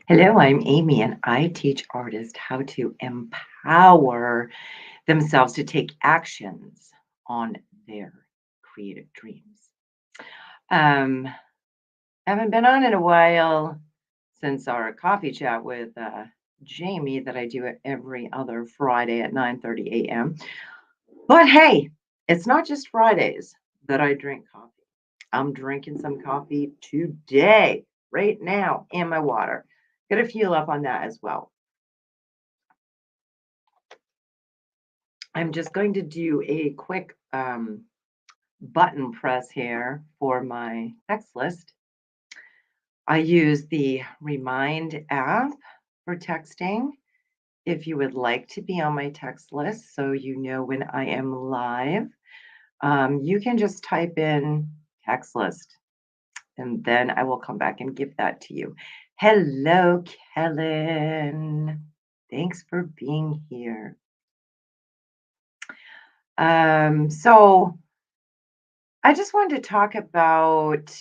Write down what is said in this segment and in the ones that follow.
Hello, I'm Amy, and I teach artists how to empower themselves to take actions on their creative dreams. Um, haven't been on in a while since our coffee chat with Jamie that I do it every other Friday at 9:30 a.m. But hey, it's not just Fridays that I drink coffee. I'm drinking some coffee today, right now, in my water. Gonna fuel up on that as well. I'm just going to do a quick button press here for my text list. I use the Remind app for texting. If you would like to be on my text list so you know when I am live, you can just type in text list and then I will come back and give that to you. Hello, Kellen. Thanks for being here. So I just wanted to talk about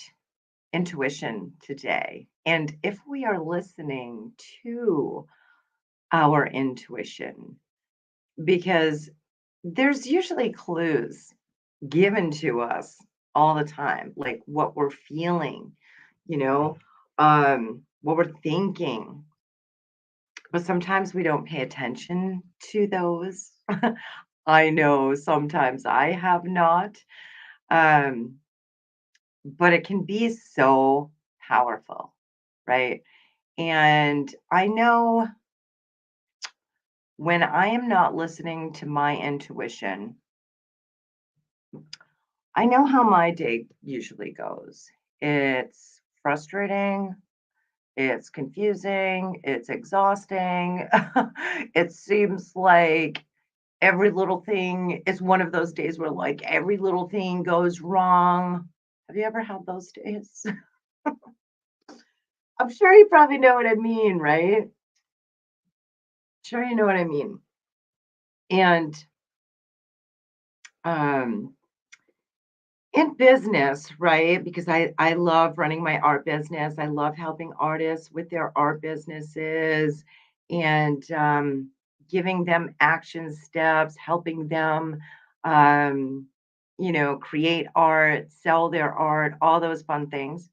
intuition today. And if we are listening to our intuition, because there's usually clues given to us all the time, like what we're feeling, you know, what we're thinking. But sometimes we don't pay attention to those. I know sometimes I have not. Um, but it can be so powerful, right? And I know when I am not listening to my intuition, I know how my day usually goes. It's frustrating, it's confusing, it's exhausting. It seems like every little thing is one of those days where like every little thing goes wrong. Have you ever had those days? I'm sure you probably know what I mean, right? Sure you know what I mean. And um in business, right? Because I love running my art business. I love helping artists with their art businesses and giving them action steps, helping them um create art, sell their art, all those fun things.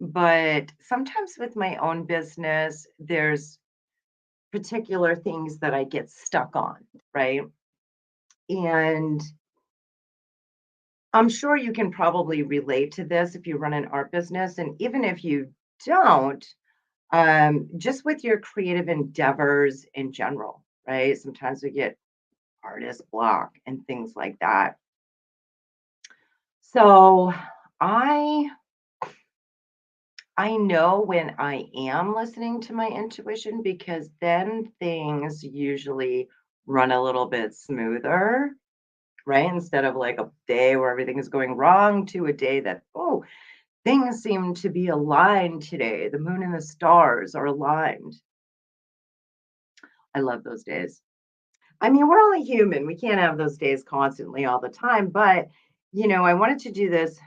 But sometimes with my own business, there's particular things that I get stuck on, right? And I'm sure you can probably relate to this if you run an art business. And even if you don't, just with your creative endeavors in general, right? Sometimes we get artist block and things like that. So I I know when I am listening to my intuition because then things usually run a little bit smoother, right? Instead of like a day where everything is going wrong to a day that, oh, things seem to be aligned today. The moon and the stars are aligned. I love those days. I mean, we're only human. We can't have those days constantly all the time, but I wanted to do this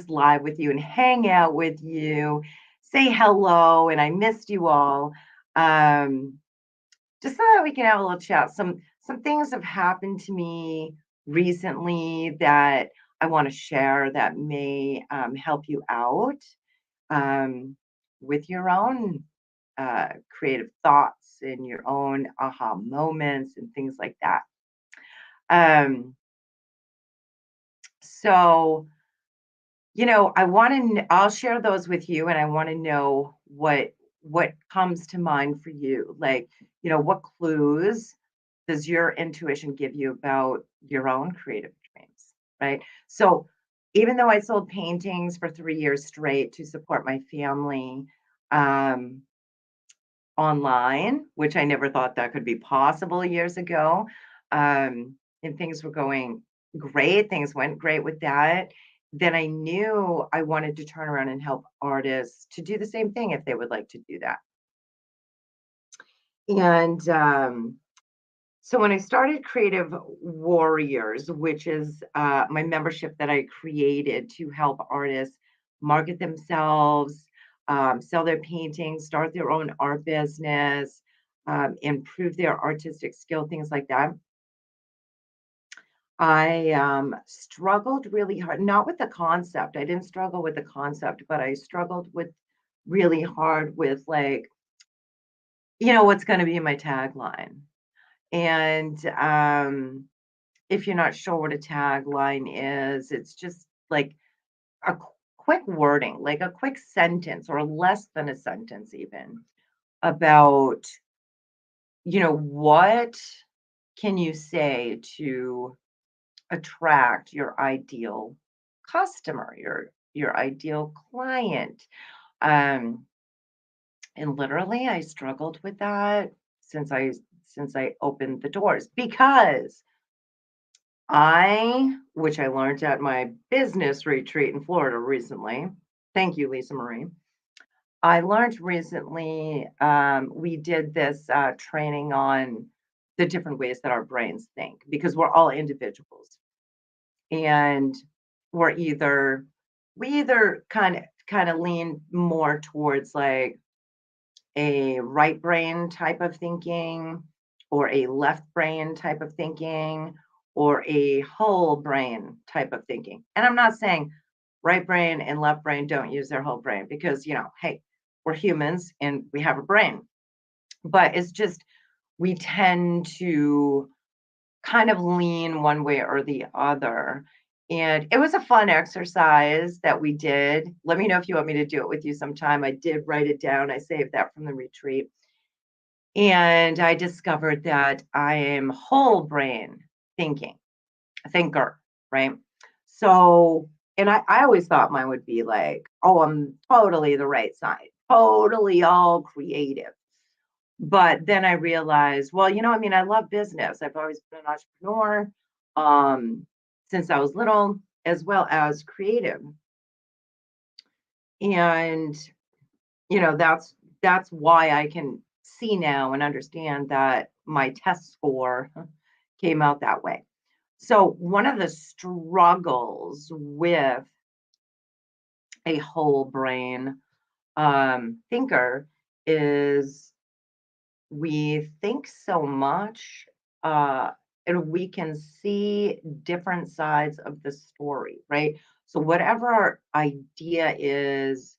live with you and hang out with you, say hello, and I missed you all. Um, just so that we can have a little chat. Some things have happened to me recently that I want to share that may help you out um, with your own creative thoughts and your own aha moments and things like that. Um, so, I want to, I'll share those with you and I want to know what comes to mind for you. Like, what clues does your intuition give you about your own creative dreams, right? So, even though I sold paintings for 3 years straight to support my family, um, online, which I never thought that could be possible years ago. And things were going great. Things went great with that. Then I knew I wanted to turn around and help artists to do the same thing if they would like to do that. And so when I started Creative Warriors, which is my membership that I created to help artists market themselves, sell their paintings, start their own art business, improve their artistic skill, things like that. I struggled really hard, not with the concept. I didn't struggle with the concept, but I struggled with really hard with like, what's going to be my tagline. And if you're not sure what a tagline is, it's just like a quick wording, like a quick sentence or less than a sentence, even about, what can you say to attract your ideal customer, your ideal client. Um, and literally I struggled with that since I opened the doors because which I learned at my business retreat in Florida recently. Thank you, Lisa Marie. I learned recently, we did this training on the different ways that our brains think because we're all individuals and we're either we either kind of lean more towards like a right brain type of thinking or a left brain type of thinking or a whole brain type of thinking. And I'm not saying right brain and left brain don't use their whole brain because, hey, we're humans and we have a brain. But it's just we tend to kind of lean one way or the other. And it was a fun exercise that we did. Let me know if you want me to do it with you sometime. I did write it down. I saved that from the retreat. And I discovered that I am whole brain thinker, right? So, and I always thought mine would be like, oh, I'm totally the right side, totally all creative. But then I realized, well, I mean, I love business. I've always been an entrepreneur since I was little, as well as creative. And, that's why I can see now and understand that my test score came out that way. So one of the struggles with a whole brain thinker is we think so much and we can see different sides of the story, right? So whatever our idea is,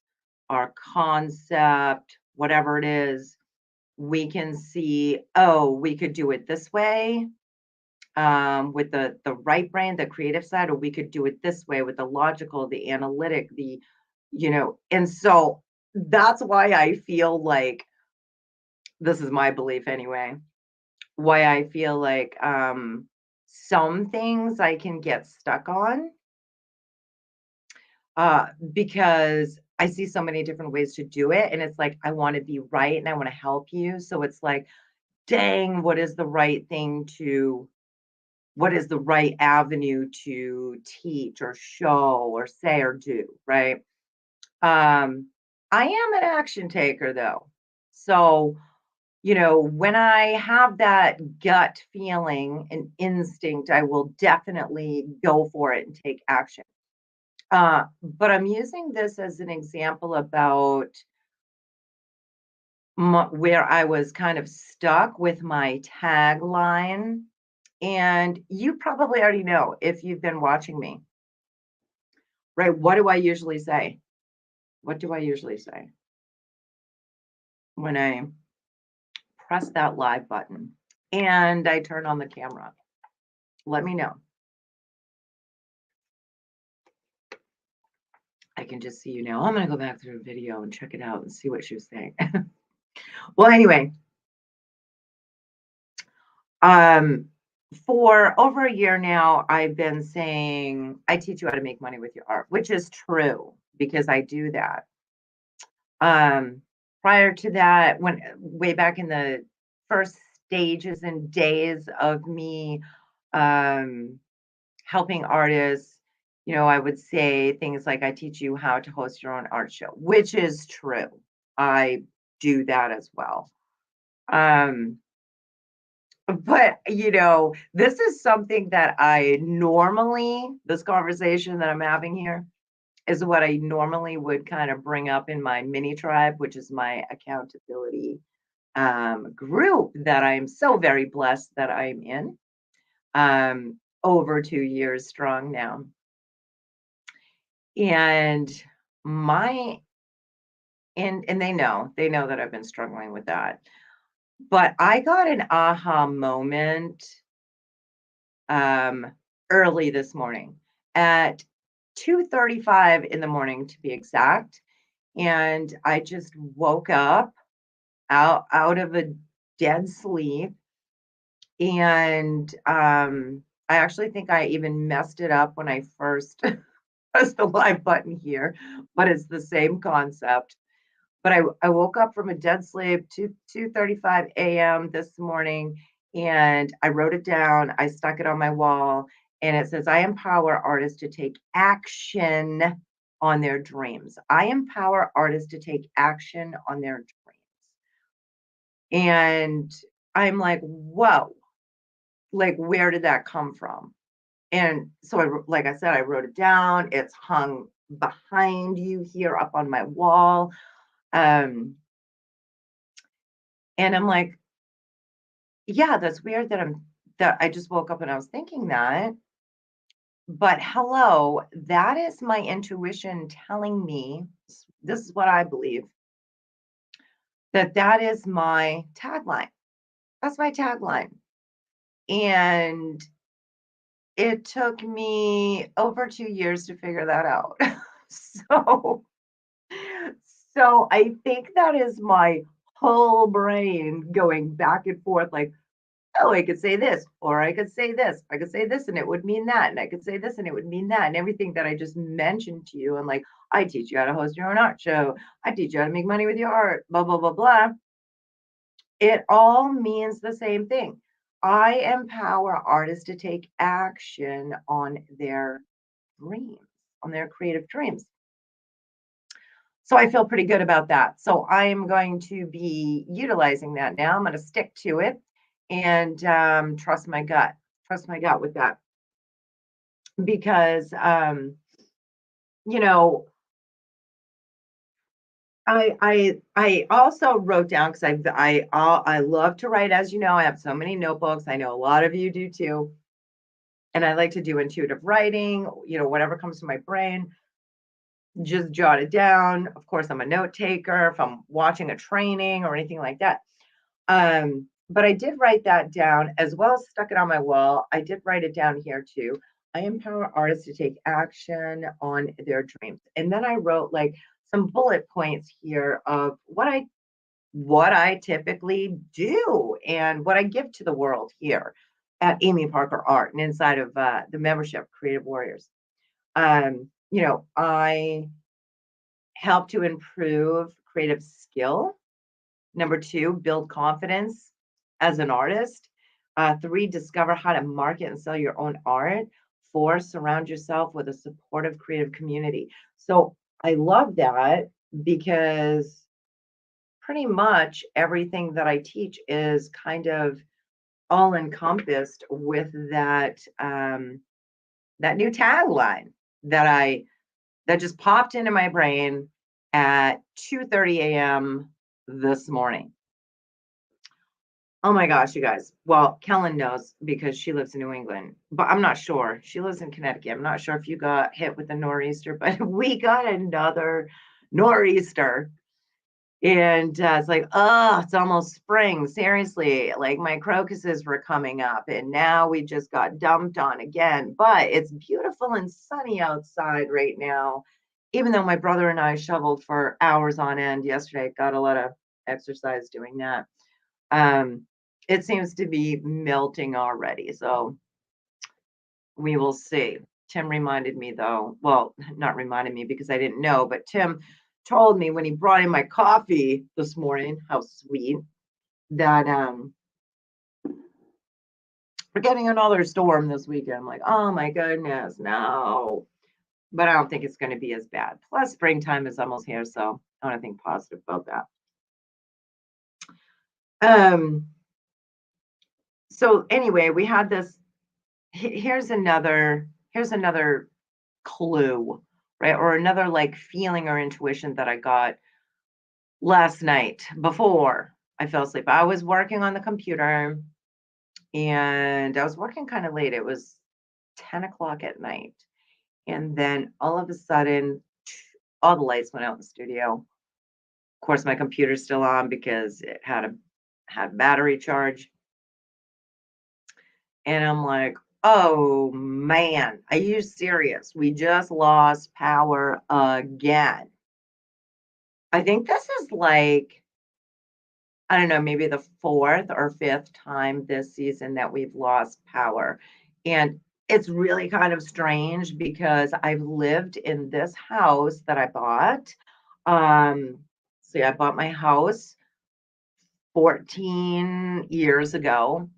our concept, whatever it is, we can see, oh, we could do it this way with the right brain, the creative side, or we could do it this way with the logical, the analytic, and so that's why I feel like this is my belief anyway, why I feel like some things I can get stuck on because I see so many different ways to do it. And it's like, I want to be right and I want to help you. So it's like, dang, what is the right avenue to teach or show or say or do, right? I am an action taker though. So, when I have that gut feeling and instinct, I will definitely go for it and take action. But I'm using this as an example about where I was kind of stuck with my tagline. And you probably already know if you've been watching me, right? What do I usually say? What do I usually say when I press that live button and I turn on the camera? Let me know. I can just see you now. I'm going to go back through the video and check it out and see what she was saying. Well, anyway, for over a year now, I've been saying, I teach you how to make money with your art, which is true because I do that. Prior to that, when way back in the first stages and days of me helping artists, I would say things like I teach you how to host your own art show, which is true. I do that as well. But this is something that this conversation that I'm having here is what I normally would kind of bring up in my mini tribe, which is my accountability group that I'm so very blessed that I'm in. Over 2 years strong now. And my and they know that I've been struggling with that. But I got an aha moment um early this morning at 2:35 in the morning to be exact. And I just woke up out of a dead sleep. And I actually think I even messed it up when I first pressed the live button here, but it's the same concept. But I woke up from a dead sleep 2:35 a.m. this morning, and I wrote it down. I stuck it on my wall, and it says, I empower artists to take action on their dreams. I empower artists to take action on their dreams. And I'm like, whoa, like, where did that come from? And so like I said, I wrote it down. It's hung behind you here up on my wall. Um, and I'm like, yeah, that's weird that I just woke up and I was thinking that. But hello, that is my intuition telling me this is what I believe, that is my tagline. That's my tagline. And it took me over 2 years to figure that out. So so I think that is my whole brain going back and forth like, "Oh, I could say this, or I could say this. I could say this and it would mean that, and I could say this and it would mean that," and everything that I just mentioned to you, and like, I teach you how to host your own art show. I teach you how to make money with your art, blah, blah, blah, blah. It all means the same thing. I empower artists to take action on their dreams, on their creative dreams. So I feel pretty good about that. So I am going to be utilizing that now. I'm going to stick to it and trust my gut. Trust my gut with that because you know I also wrote down because I love to write, as you know. I have so many notebooks. I know a lot of you do too, and I like to do intuitive writing. Whatever comes to my brain, just jot it down. Of course, I'm a note taker if I'm watching a training or anything like that. But I did write that down as well as stuck it on my wall. I did write it down here too. I empower artists to take action on their dreams. And then I wrote like some bullet points here of what I typically do and what I give to the world here at Amy Parker Art and inside of the membership Creative Warriors. I help to improve creative skill. Number two, build confidence as an artist. Three, discover how to market and sell your own art. Four, surround yourself with a supportive creative community. So I love that because pretty much everything that I teach is kind of all encompassed with that new tagline that just popped into my brain at 2:30 a.m. this morning. Oh my gosh, you guys. Well, Kellen knows because she lives in New England, but I'm not sure. She lives in Connecticut. I'm not sure if you got hit with a nor'easter, but we got another nor'easter. And it's like, oh, it's almost spring. Seriously, like my crocuses were coming up, and now we just got dumped on again. But it's beautiful and sunny outside right now. Even though my brother and I shoveled for hours on end yesterday, got a lot of exercise doing that. Um, it seems to be melting already, so we will see. Tim reminded me though, well, not reminded me because I didn't know, but Tim told me when he brought in my coffee this morning, how sweet, that we're getting another storm this weekend. I'm like, oh my goodness, no. But I don't think it's going to be as bad. Plus, springtime is almost here, so I want to think positive about that. So anyway, we had this. Here's another clue right? Or another like feeling or intuition that I got last night before I fell asleep. I was working on the computer and I was working kind of late. It was 10 o'clock at night. And then all of a sudden, all the lights went out in the studio. Of course, my computer's still on because it had battery charge. And I'm like, oh man, are you serious? We just lost power again. I think this is like, I don't know, maybe the fourth or fifth time this season that we've lost power. And it's really kind of strange because I've lived in this house that I bought. Um, see, I bought my house 14 years ago.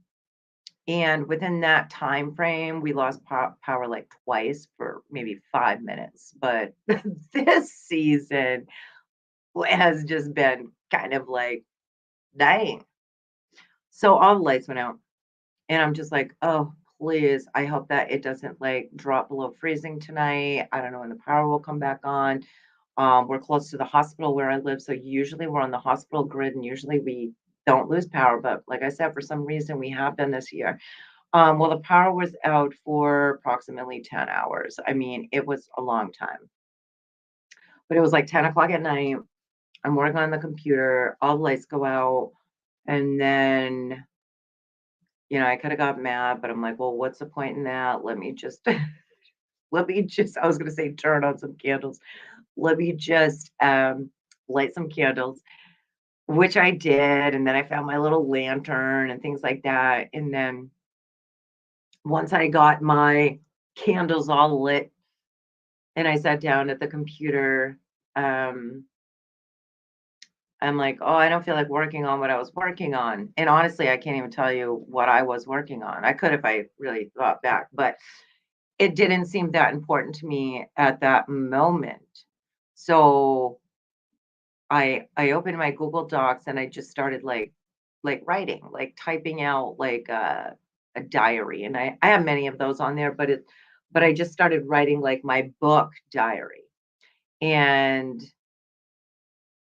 And within that time frame, we lost power like twice for maybe 5 minutes. But this season has just been kind of like, dang. So all the lights went out. And I'm just like, "Oh, please, I hope that it doesn't, like, drop below freezing tonight. I don't know when the power will come back on." We're close to the hospital where I live, so usually we're on the hospital grid, and usually we don't lose power, but like I said, for some reason, we have been this year. Well, the power was out for approximately 10 hours. I mean, it was a long time, but it was like 10 o'clock at night. I'm working on the computer, all the lights go out, and then I coulda got mad, but I'm like, "Well, what's the point in that? Let me just let me just" I was gonna say turn on some candles. Let me just, light some candles, which I did, and then I found my little lantern and things like that, and then once I got my candles all lit and I sat down at the computer, um, I'm like, "Oh, I don't feel like working on what I was working on," and honestly, I can't even tell you what I was working on. I could if I really thought back, but it didn't seem that important to me at that moment. So I opened my Google Docs and I just started like writing, like typing out like a diary. And I have many of those on there, but I just started writing like my book diary. And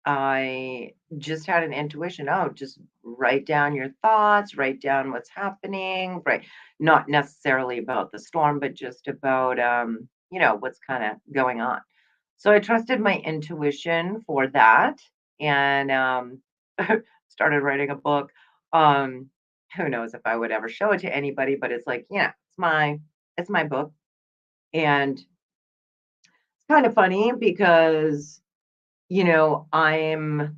I just had an intuition, oh, just write down your thoughts, write down what's happening, right? Not necessarily about the storm, but just about what's kind of going on. So I trusted my intuition for that and started writing a book. Um, who knows if I would ever show it to anybody, but it's like, yeah, it's my book. And it's kind of funny because, I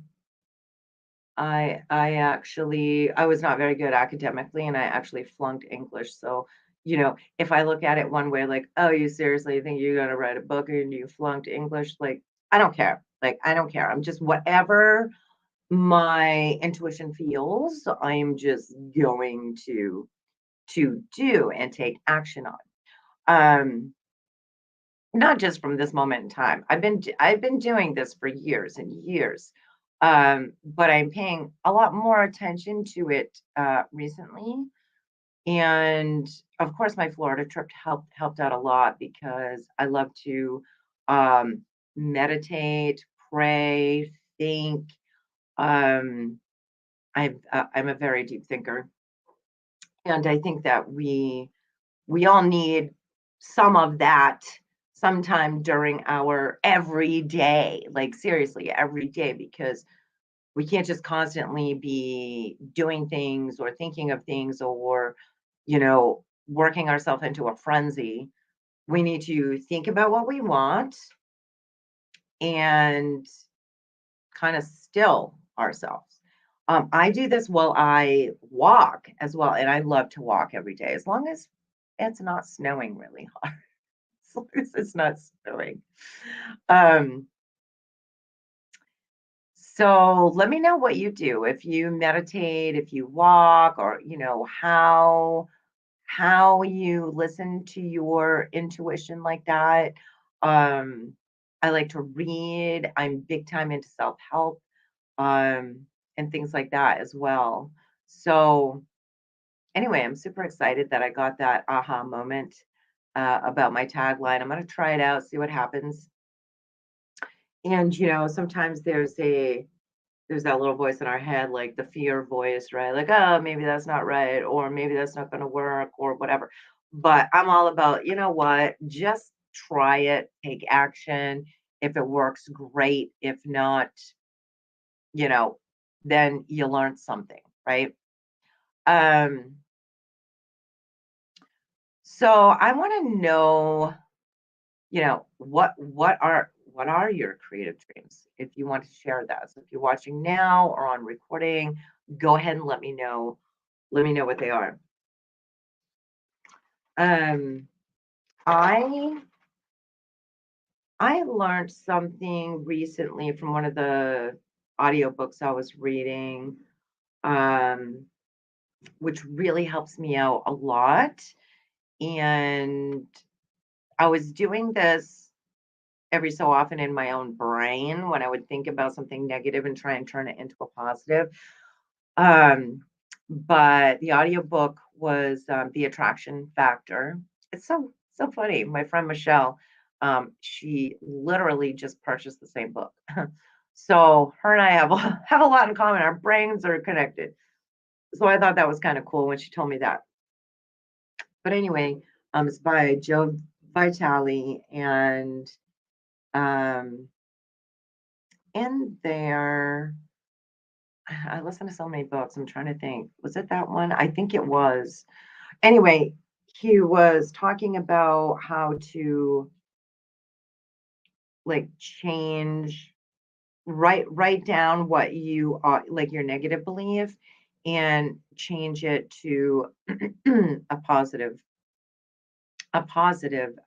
was not very good academically, and I actually flunked English, so, if I look at it one way, like, "Oh, you seriously think you're gonna write a book and you flunked English?" Like, I don't care, like, I don't care, I'm just whatever my intuition feels, I'm just going to do and take action on. Um, Not just from this moment in time. I've been doing this for years and years, but I'm paying a lot more attention to it, recently, and, of course, my Florida trip helped out a lot because I love to, meditate, pray, think, um, I'm a very deep thinker, and I think that we all need some of that sometime during our everyday, like seriously, every day, because we can't just constantly be doing things or thinking of things or, working ourselves into a frenzy. We need to think about what we want and kind of still ourselves. I do this while I walk as well, and I love to walk every day as long as it's not snowing really hard. As long as it's not snowing. Um, so let me know what you do. If you meditate, if you walk, or how you listen to your intuition like that. Um, I like to read. I'm big time into self-help, and things like that as well. So anyway, I'm super excited that I got that aha moment about my tagline. I'm going to try it out, see what happens. And, sometimes there's that little voice in our head, like the fear voice, right? Like, oh, maybe that's not right, or maybe that's not going to work, or whatever. But I'm all about, you know what? Just try it, take action. If it works, great. If not, you know, then you learned something, right? Um, so I want to know, what are your creative dreams? If you want to share that. So if you're watching now or on recording, go ahead and let me know. Let me know what they are. Um, I I learned something recently from one of the audiobooks I was reading, um, which really helps me out a lot. And I was doing this every so often in my own brain when I would think about something negative and try and turn it into a positive. Um, but the audiobook was The Attraction Factor. It's so funny. My friend Michelle, she literally just purchased the same book. So her and I have have a lot in common. Our brains are connected. So I thought that was kind of cool when she told me that. But anyway, it's by Joe Vitale, and um, in there, I listened to so many books. I'm trying to think. Was it that one? I think it was. Anyway, he was talking about how to like change, write down what you are, like your negative belief, and change it to a positive, a positive,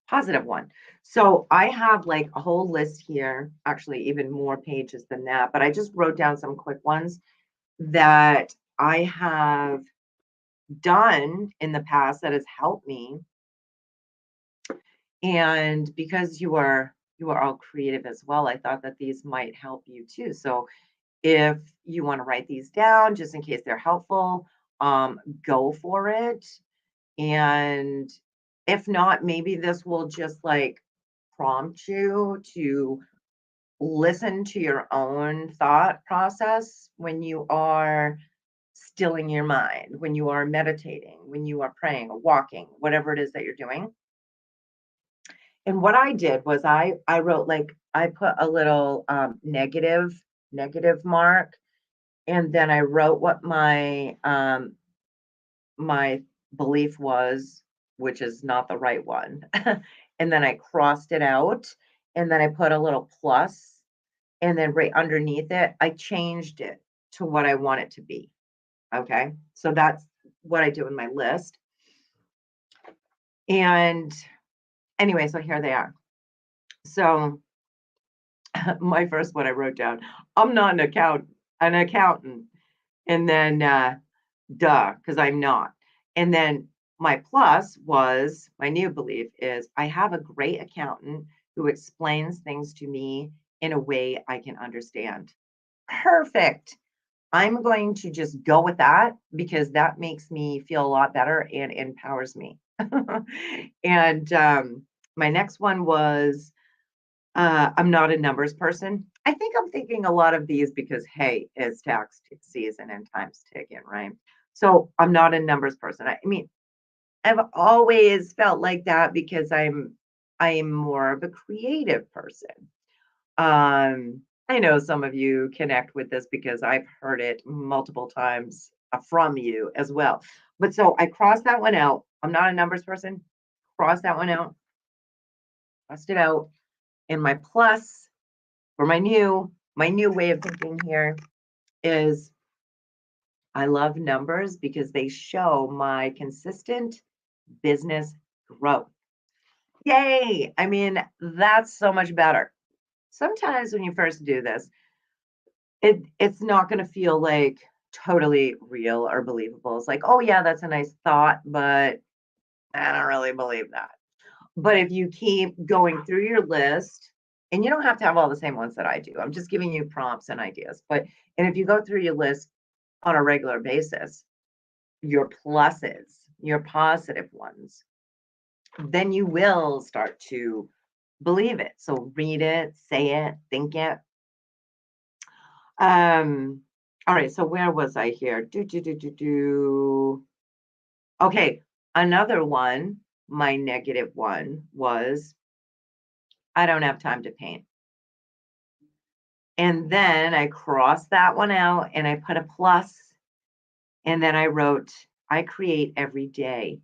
positive one. So I have like a whole list here, actually even more pages than that, but I just wrote down some quick ones that I have done in the past that has helped me. And because you are all creative as well, I thought that these might help you too. So if you want to write these down just in case they're helpful, go for it. And if not, maybe this will just like prompt you to listen to your own thought process when you are stilling your mind, when you are meditating, when you are praying or walking, whatever it is that you're doing. And what I did was I wrote, like, I put a little, negative mark, and then I wrote what my belief was, which is not the right one. And then I crossed it out, and then I put a little plus, and then right underneath it, I changed it to what I want it to be, okay? So that's what I do in my list. And anyway, so here they are. So my first one I wrote down, I'm not an accountant. And then duh, because I'm not. And then my plus was my new belief is I have a great accountant who explains things to me in a way I can understand. Perfect. I'm going to just go with that because that makes me feel a lot better and empowers me. And my next one was I'm not a numbers person. I think I'm thinking a lot of these because, hey, it's season and time's ticking, right? So I'm not a numbers person. I mean, I've always felt like that because I'm more of a creative person. I know some of you connect with this because I've heard it multiple times from you as well. But so I crossed that one out. I'm not a numbers person. Cross that one out. Crossed it out. And my plus for my new way of thinking here is I love numbers because they show my consistent business growth. Yay! I mean, that's so much better. Sometimes when you first do this, it's not going to feel like totally real or believable. It's like, oh yeah, that's a nice thought, but I don't really believe that. But if you keep going through your list, and you don't have to have all the same ones that I do. I'm just giving you prompts and ideas. But and if you go through your list on a regular basis, your pluses, your positive ones, then you will start to believe it. So read it, say it, think it. All right, so where was I here? Okay, another one, my negative one was I don't have time to paint. And then I crossed that one out and I put a plus, and then I wrote, I create every day,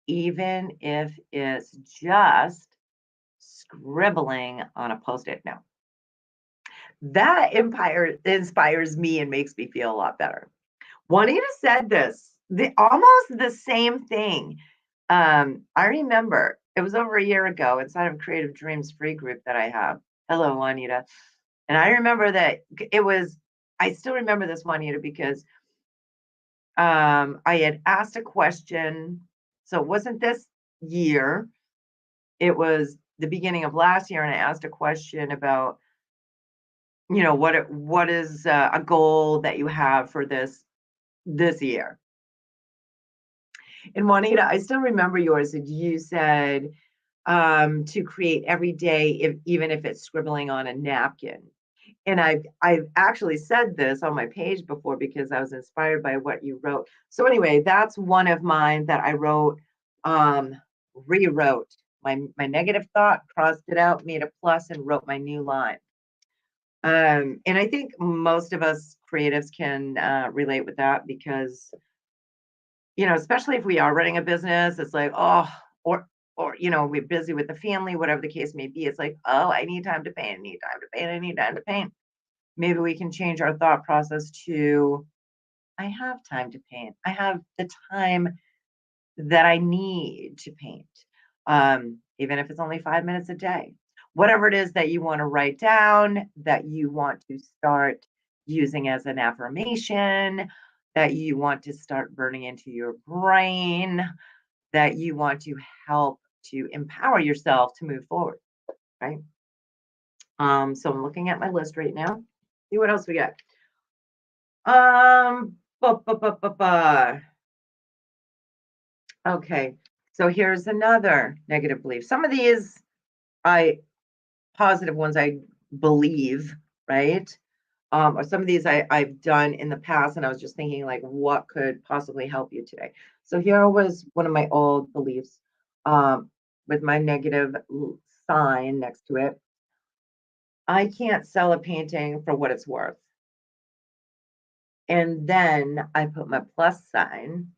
even if it's just scribbling on a post-it note. That inspires me and makes me feel a lot better. Juanita said this, almost the same thing. I remember it was over a year ago inside of Creative Dreams free group that I have. Hello, Juanita. And I remember that I still remember this, Juanita, because I had asked a question. So it wasn't this year, it was the beginning of last year. And I asked a question about, what is a goal that you have for this year? And Juanita, I still remember yours. And you said to create every day, even if it's scribbling on a napkin. And I've actually said this on my page before because I was inspired by what you wrote. So anyway, that's one of mine that I wrote, rewrote my negative thought, crossed it out, made a plus, and wrote my new line. And I think most of us creatives can relate with that because, especially if we are running a business, it's like, oh, or we're busy with the family, whatever the case may be. It's like, oh, I need time to paint, I need time to paint, I need time to paint. Maybe we can change our thought process to, I have time to paint. I have the time that I need to paint. Even if it's only 5 minutes a day. Whatever it is that you want to write down, that you want to start using as an affirmation, that you want to start burning into your brain, that you want to help to empower yourself to move forward, right? So I'm looking at my list right now. See what else we got. Um, ba, ba, ba, ba, ba. Okay, so here's another negative belief. Some of these positive ones I believe, right? Or some of these I've done in the past, and I was just thinking, like, what could possibly help you today? So here was one of my old beliefs, with my negative sign next to it. I can't sell a painting for what it's worth. And then I put my plus sign.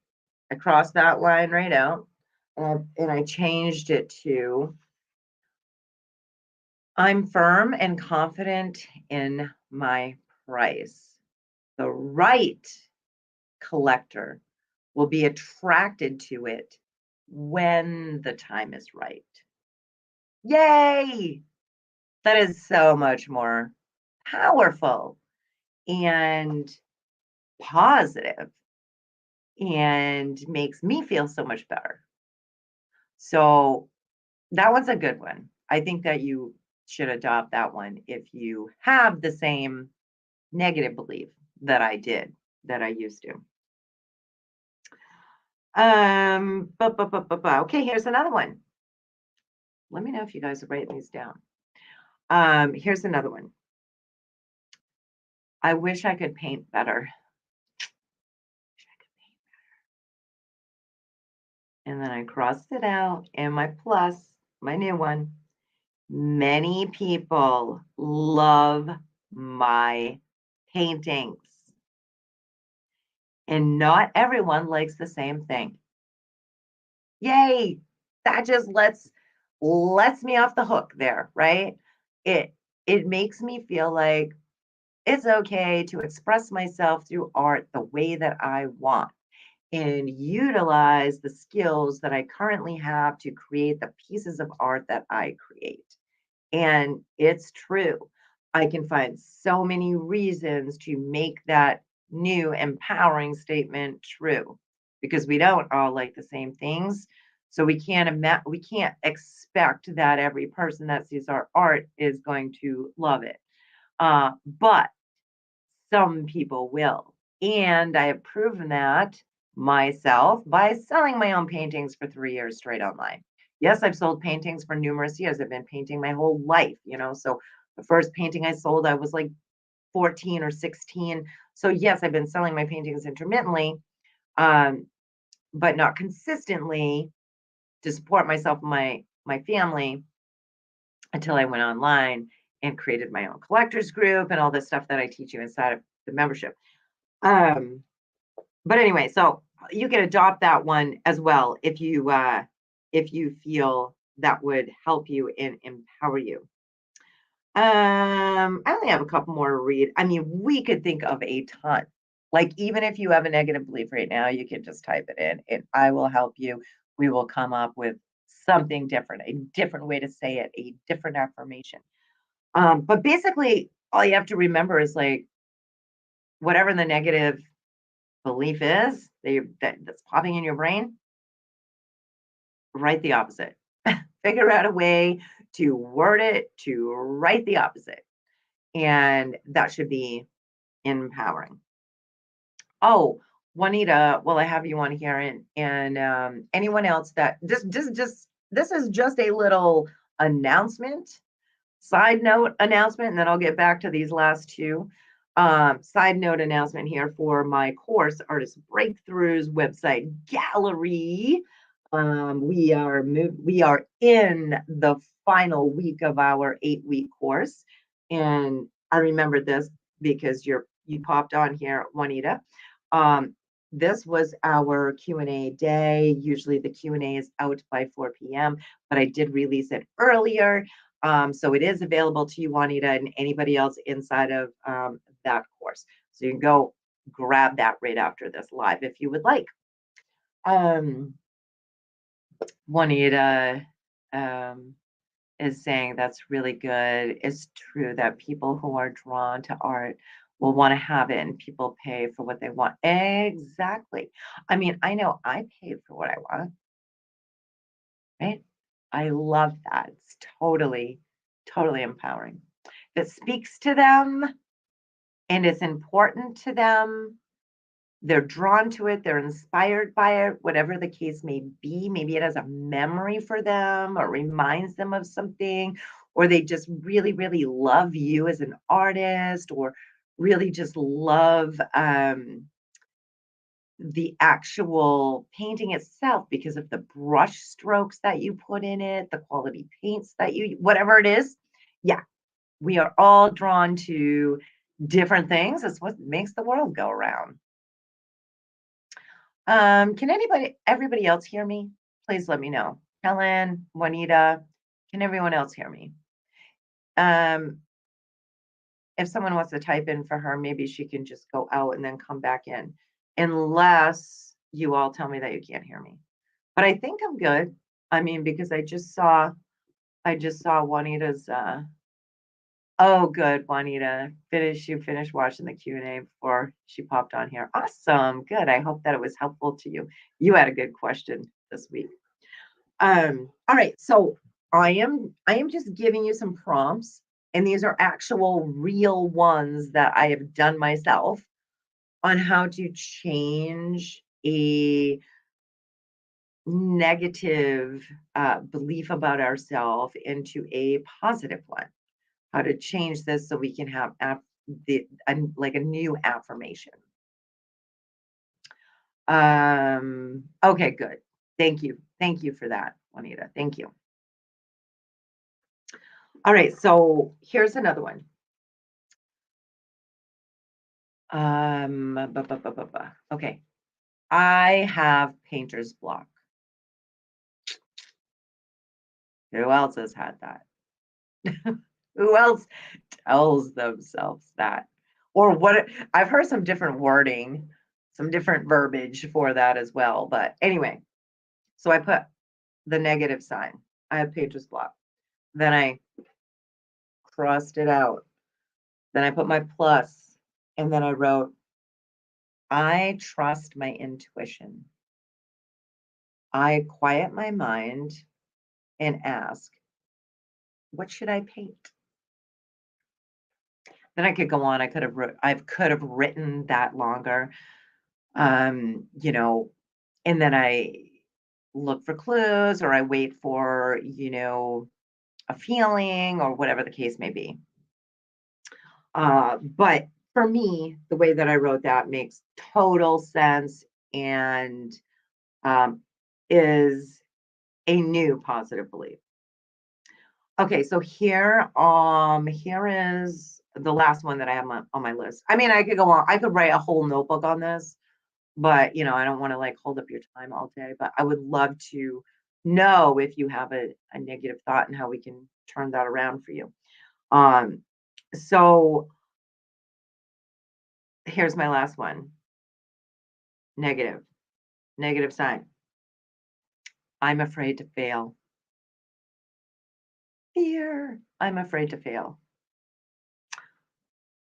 I crossed that line right out, and I changed it to, I'm firm and confident in my price. The right collector will be attracted to it when the time is right. Yay! That is so much more powerful and positive and makes me feel so much better. So that one's a good one. I think that you should adopt that one if you have the same negative belief that I did, that I used to. Okay, here's another one. Let me know if you guys are writing these down. Here's another one. I wish I could paint better. And then I crossed it out, and my plus, my new one. Many people love my paintings, and not everyone likes the same thing. Yay! That just lets me off the hook there, right? It makes me feel like it's okay to express myself through art the way that I want and utilize the skills that I currently have to create the pieces of art that I create. And it's true. I can find so many reasons to make that new empowering statement true because we don't all like the same things. So we can't expect that every person that sees our art is going to love it. But some people will. And I have proven that myself by selling my own paintings for 3 years straight online. Yes, I've sold paintings for numerous years. I've been painting my whole life, so the first painting I sold, I was like 14 or 16. So yes, I've been selling my paintings intermittently, um, but not consistently to support myself and my family until I went online and created my own collectors group and all this stuff that I teach you inside of the membership. Um, but anyway, so you can adopt that one as well if you feel that would help you and empower you. I only have a couple more to read. I mean, we could think of a ton. Like, even if you have a negative belief right now, you can just type it in and I will help you. We will come up with something different, a different way to say it, a different affirmation. But basically, all you have to remember is like whatever the negative belief is that's popping in your brain, write the opposite. Figure out a way to word it to write the opposite. And that should be empowering. Oh, Juanita, well, I have you on here, and anyone else that this is just a little announcement, side note announcement, and then I'll get back to these last two. Side note announcement here for my course, Artist Breakthroughs website gallery. We are in the final week of our 8-week course, and I remember this because you popped on here, Juanita. Um, this was our Q&A day. Usually the Q&A is out by 4 p.m., but I did release it earlier. So it is available to you, Juanita, and anybody else inside of that course. So you can go grab that right after this live if you would like. Um, Juanita is saying that's really good. It's true that people who are drawn to art will want to have it and people pay for what they want. Exactly. I mean, I know I paid for what I want, right? I love that. It's totally, totally empowering. If it speaks to them and it's important to them, they're drawn to it, they're inspired by it, whatever the case may be. Maybe it has a memory for them or reminds them of something, or they just really, really love you as an artist, or really just love the actual painting itself because of the brush strokes that you put in it, the quality paints that whatever it is. Yeah, we are all drawn to different things. It's what makes the world go around. Can everybody else hear me? Please let me know. Helen, Juanita, can everyone else hear me? Um, if someone wants to type in for her, maybe she can just go out and then come back in, unless you all tell me that you can't hear me. But I think I'm good. I mean, because I just saw Juanita's oh, good, Juanita. You finished watching the Q&A before she popped on here. Awesome. Good. I hope that it was helpful to you. You had a good question this week. All right. So I am just giving you some prompts, and these are actual real ones that I have done myself on how to change a negative belief about ourselves into a positive one. How to change this so we can have like a new affirmation. Okay, good. Thank you. Thank you for that, Juanita. Thank you. All right, so here's another one. Okay. I have painter's block. Who else has had that? Who else tells themselves that? Or what? I've heard some different wording, some different verbiage for that as well. But anyway, so I put the negative sign. I have painter's block. Then I crossed it out. Then I put my plus, and then I wrote, I trust my intuition. I quiet my mind and ask, what should I paint? Then I could go on. I could have written that longer, you know, and then I look for clues or I wait for, a feeling or whatever the case may be. But for me, the way that I wrote that makes total sense and um, is a new positive belief. Okay, so here is the last one that I have on my list. I mean, I could go on. I could write a whole notebook on this, but I don't want to like hold up your time all day. But I would love to know if you have a negative thought and how we can turn that around for you. Um, so here's my last one. Negative, negative sign. I'm afraid to fail. Fear. I'm afraid to fail.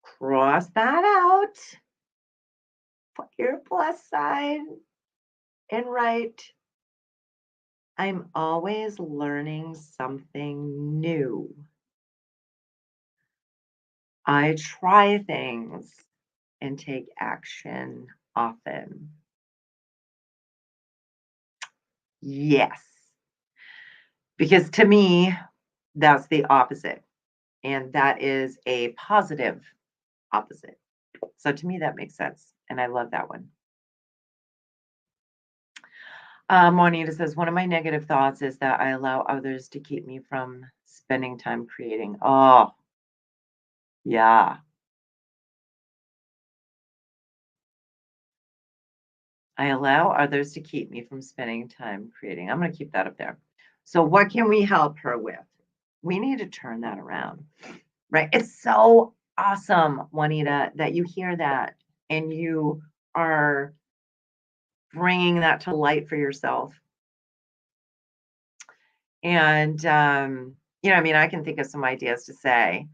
Cross that out. Put your plus sign and write. I'm always learning something new. I try things and take action often. Yes, because to me, that's the opposite. And that is a positive opposite. So to me, that makes sense. And I love that one. Juanita says, one of my negative thoughts is that I allow others to keep me from spending time creating. Oh, yeah. I allow others to keep me from spending time creating. I'm going to keep that up there. So, what can we help her with? We need to turn that around, right? It's so awesome, Juanita, that you hear that and you are bringing that to light for yourself. And, I mean, I can think of some ideas to say,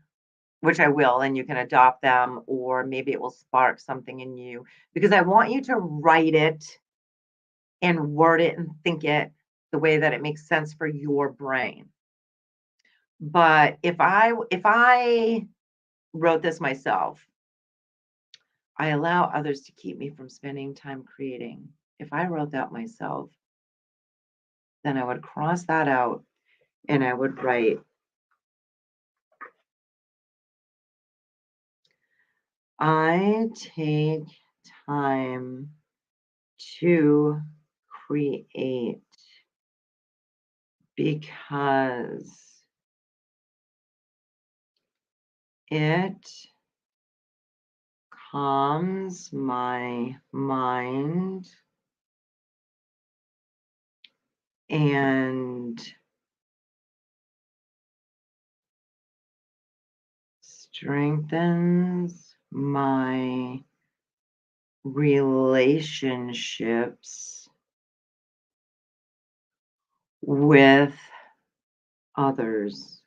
which I will, and you can adopt them, or maybe it will spark something in you because I want you to write it and word it and think it the way that it makes sense for your brain. But if I wrote this myself, I allow others to keep me from spending time creating. If I wrote that myself, then I would cross that out and I would write, I take time to create because it calms my mind and strengthens my relationships with others.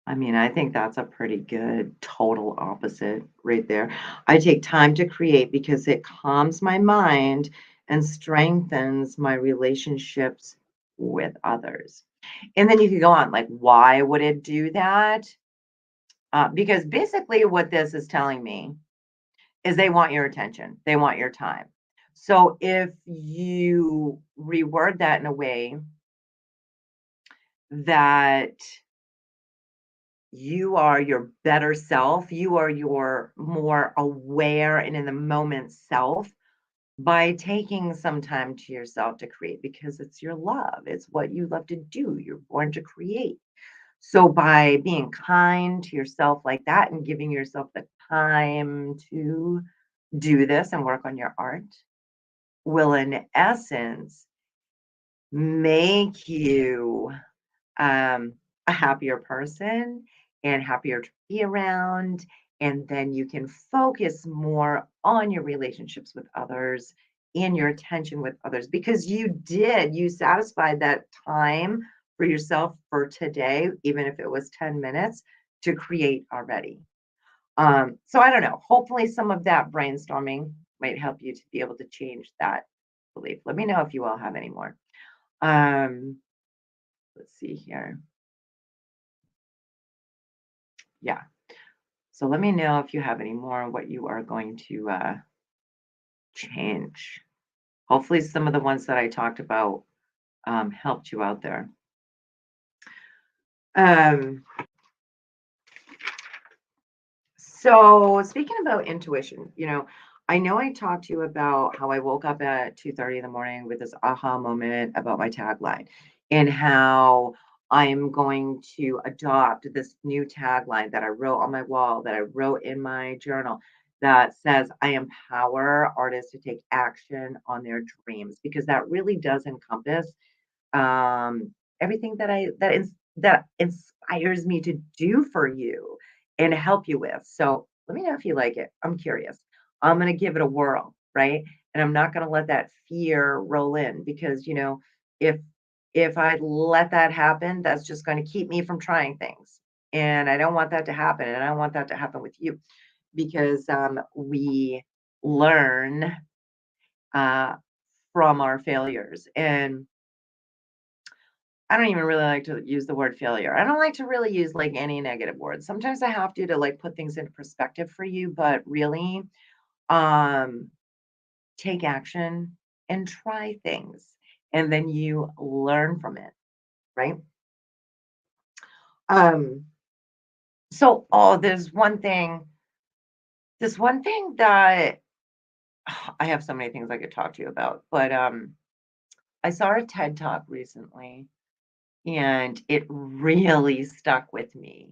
I mean, I think that's a pretty good total opposite right there. I take time to create because it calms my mind and strengthens my relationships with others. And then you could go on, like, why would it do that? Because basically, what this is telling me is they want your attention, they want your time. So if you reword that in a way that you are your better self, you are your more aware and in the moment self by taking some time to yourself to create because it's your love, it's what you love to do, you're born to create. So by being kind to yourself like that and giving yourself the time to do this and work on your art will, in essence, make you a happier person and happier to be around. And then you can focus more on your relationships with others and your attention with others because you satisfied that time for yourself for today, even if it was 10 minutes to create already. So I don't know. Hopefully, some of that brainstorming might help you to be able to change that belief. Let me know if you all have any more. Um, let's see here. Yeah. So let me know if you have any more what you are going to change. Hopefully, some of the ones that I talked about helped you out there. Um, so speaking about intuition, I know I talked to you about how I woke up at 2:30 in the morning with this aha moment about my tagline and how I'm going to adopt this new tagline that I wrote on my wall, that I wrote in my journal that says, I empower artists to take action on their dreams, because that really does encompass everything that inspires me to do for you and help you with. So let me know if you like it. I'm curious. I'm gonna give it a whirl, right? And I'm not gonna let that fear roll in, because if if I let that happen, that's just going to keep me from trying things. And I don't want that to happen. And I don't want that to happen with you, because we learn uh, from our failures. And I don't even really like to use the word failure. I don't like to really use like any negative words. Sometimes I have to like put things into perspective for you, but really, um, take action and try things, and then you learn from it, right? Um, so there's one thing that I have so many things I could talk to you about, but I saw a TED talk recently and it really stuck with me.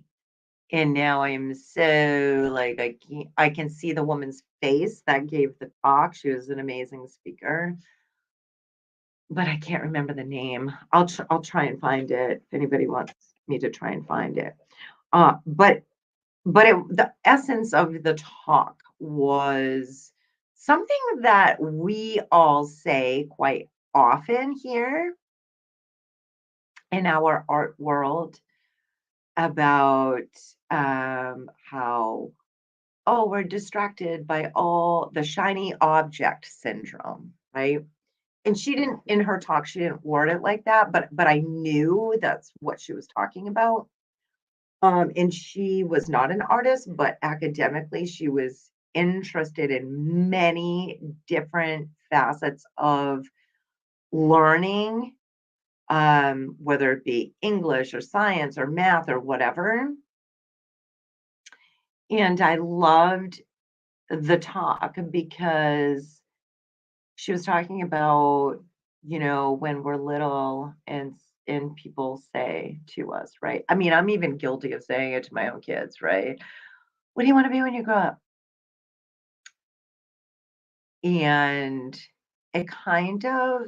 And now I'm so like I can see the woman's face that gave the talk. She was an amazing speaker, but I can't remember the name. I'll try and find it if anybody wants me to try and find it. But the essence of the talk was something that we all say quite often here in our art world about how, oh, we're distracted by all the shiny object syndrome, right? And she didn't, in her talk, she didn't word it like that, but I knew that's what she was talking about. And she was not an artist, but academically, she was interested in many different facets of learning, whether it be English or science or math or whatever. And I loved the talk because she was talking about, when we're little and people say to us, right? I mean, I'm even guilty of saying it to my own kids, right? What do you want to be when you grow up? And it kind of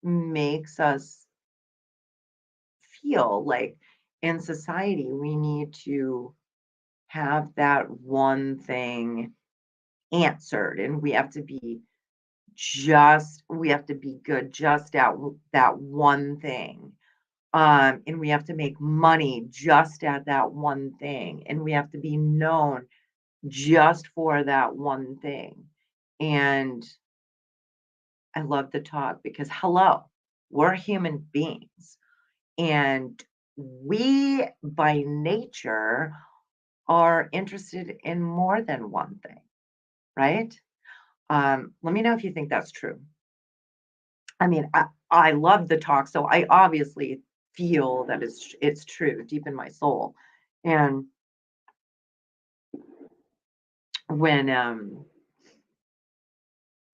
makes us feel like in society we need to have that one thing answered, and we have to be good just at that one thing. And we have to make money just at that one thing, and we have to be known just for that one thing. And I love the talk because, hello, we're human beings, and we by nature are interested in more than one thing, right? Let me know if you think that's true. I mean, I love the talk, so I obviously feel that it's true deep in my soul. And when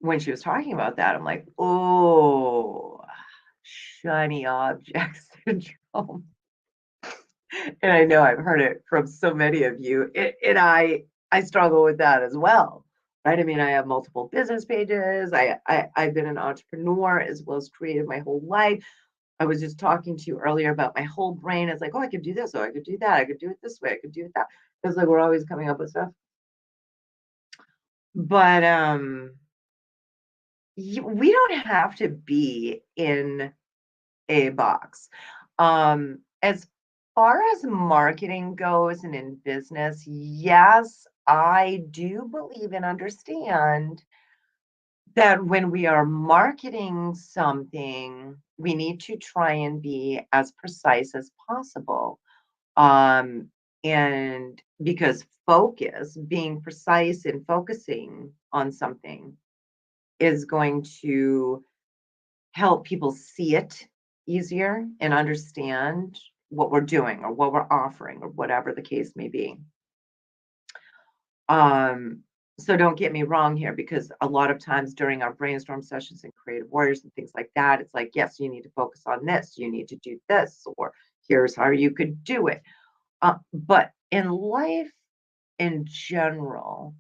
when she was talking about that, I'm like, oh, shiny object syndrome. And I know I've heard it from so many of you, and I struggle with that as well, right? I mean, I have multiple business pages. I've been an entrepreneur as well as creative my whole life. I was just talking to you earlier about my whole brain is like, oh, I could do this, or I could do that, I could do it this way, I could do it that. It's like we're always coming up with stuff. But we don't have to be in a box. As far as marketing goes and in business, yes, I do believe and understand that when we are marketing something, we need to try and be as precise as possible. Um, and because being precise and focusing on something is going to help people see it easier and understand what we're doing or what we're offering or whatever the case may be. Um, so don't get me wrong here, because a lot of times during our brainstorm sessions and creative warriors and things like that, it's like, yes, you need to focus on this, you need to do this, or here's how you could do it. But in life in general,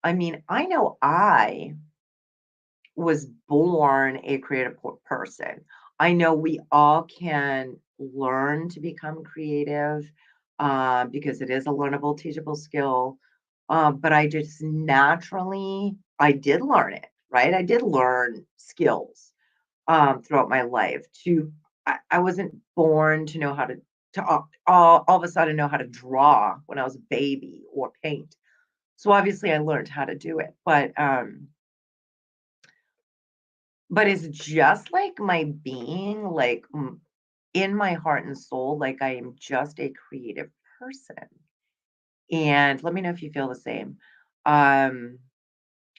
I mean, I know I was born a creative person. I know we all can learn to become creative, because it is a learnable, teachable skill. But I just naturally, I did learn it, right? I did learn skills throughout my life. I wasn't born to know how to all of a sudden know how to draw when I was a baby or paint. So obviously, I learned how to do it, but it's just like my being, like, in my heart and soul, like I am just a creative person. And let me know if you feel the same. Um,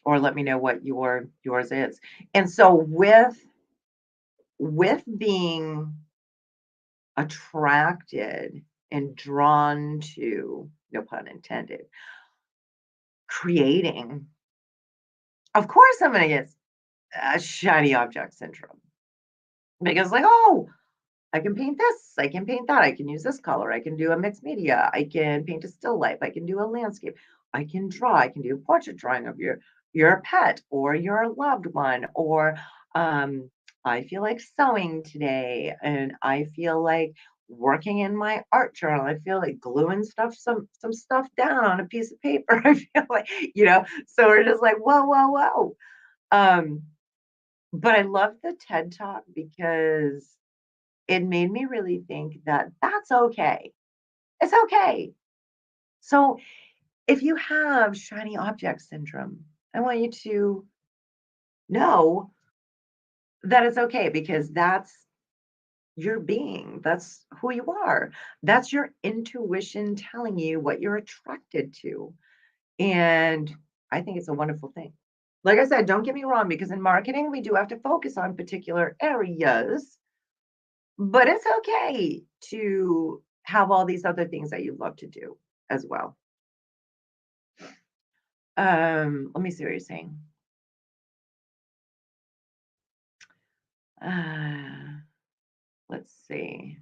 or let me know what yours is. And so with being attracted and drawn to, no pun intended, creating, of course I'm gonna get shiny object syndrome. Because like, oh, I can paint this, I can paint that, I can use this color, I can do a mixed media, I can paint a still life, I can do a landscape, I can draw, I can do a portrait drawing of your pet or your loved one, or um, I feel like sewing today, and I feel like working in my art journal. I feel like gluing some stuff down on a piece of paper. I feel like, so we're just like, whoa, whoa, whoa. Um, but I love the TED Talk because it made me really think that that's okay. It's okay. So if you have shiny object syndrome, I want you to know that it's okay, because that's your being. That's who you are. That's your intuition telling you what you're attracted to. And I think it's a wonderful thing. Like I said, don't get me wrong, because in marketing, we do have to focus on particular areas. But it's okay to have all these other things that you love to do as well. Let me see what you're saying. Uh, let's see.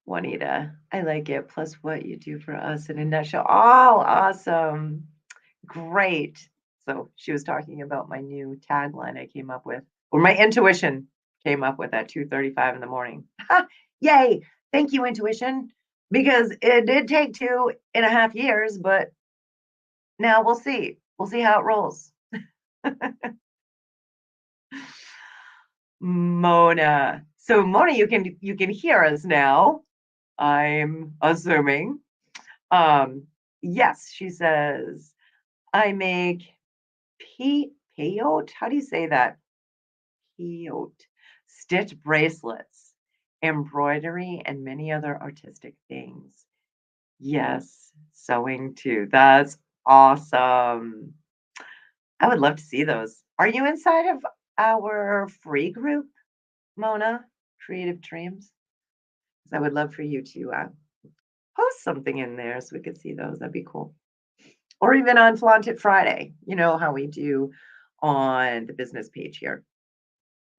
Juanita, I like it. Plus what you do for us in a nutshell. Oh, awesome. Great. So she was talking about my new tagline I came up with, or my intuition came up with at 2:35 in the morning. Yay. Thank you, intuition. Because it did take 2.5 years, but now we'll see. We'll see how it rolls. Mona. So Mona, you can hear us now. I'm assuming. Um, yes, she says, I make peyote. How do you say that? Peyote. Stitch bracelets, embroidery, and many other artistic things. Yes, sewing too. That's awesome. I would love to see those. Are you inside of our free group, Mona? Creative Dreams? 'Cause I would love for you to post something in there so we could see those. That'd be cool. Or even on Flaunt It Friday, you know how we do on the business page here.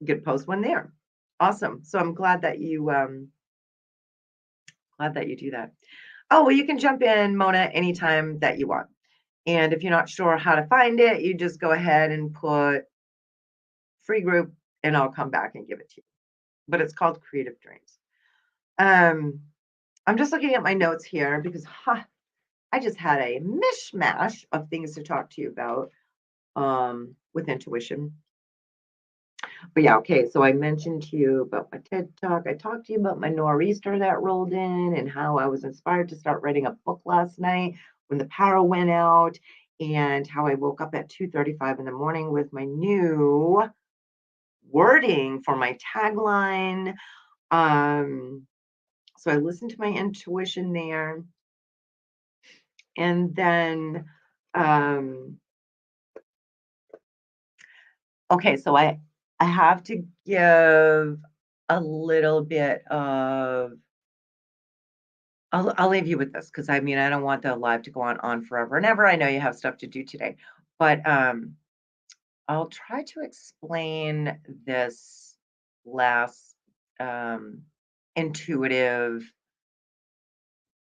You could post one there. Awesome. So I'm glad that you do that. Oh, well, you can jump in, Mona, anytime that you want. And if you're not sure how to find it, you just go ahead and put free group and I'll come back and give it to you. But it's called Creative Dreams. Um, I'm just looking at my notes here because I just had a mishmash of things to talk to you about with intuition. But yeah, okay. So I mentioned to you about my TED Talk. I talked to you about my nor'easter that rolled in and how I was inspired to start writing a book last night when the power went out, and how I woke up at 2:35 in the morning with my new wording for my tagline. Um, so I listened to my intuition there. And then um, Okay, so I have to give a little bit of I'll leave you with this because I mean, I don't want the live to go on forever and ever. I know you have stuff to do today, but, I'll try to explain this last, um, intuitive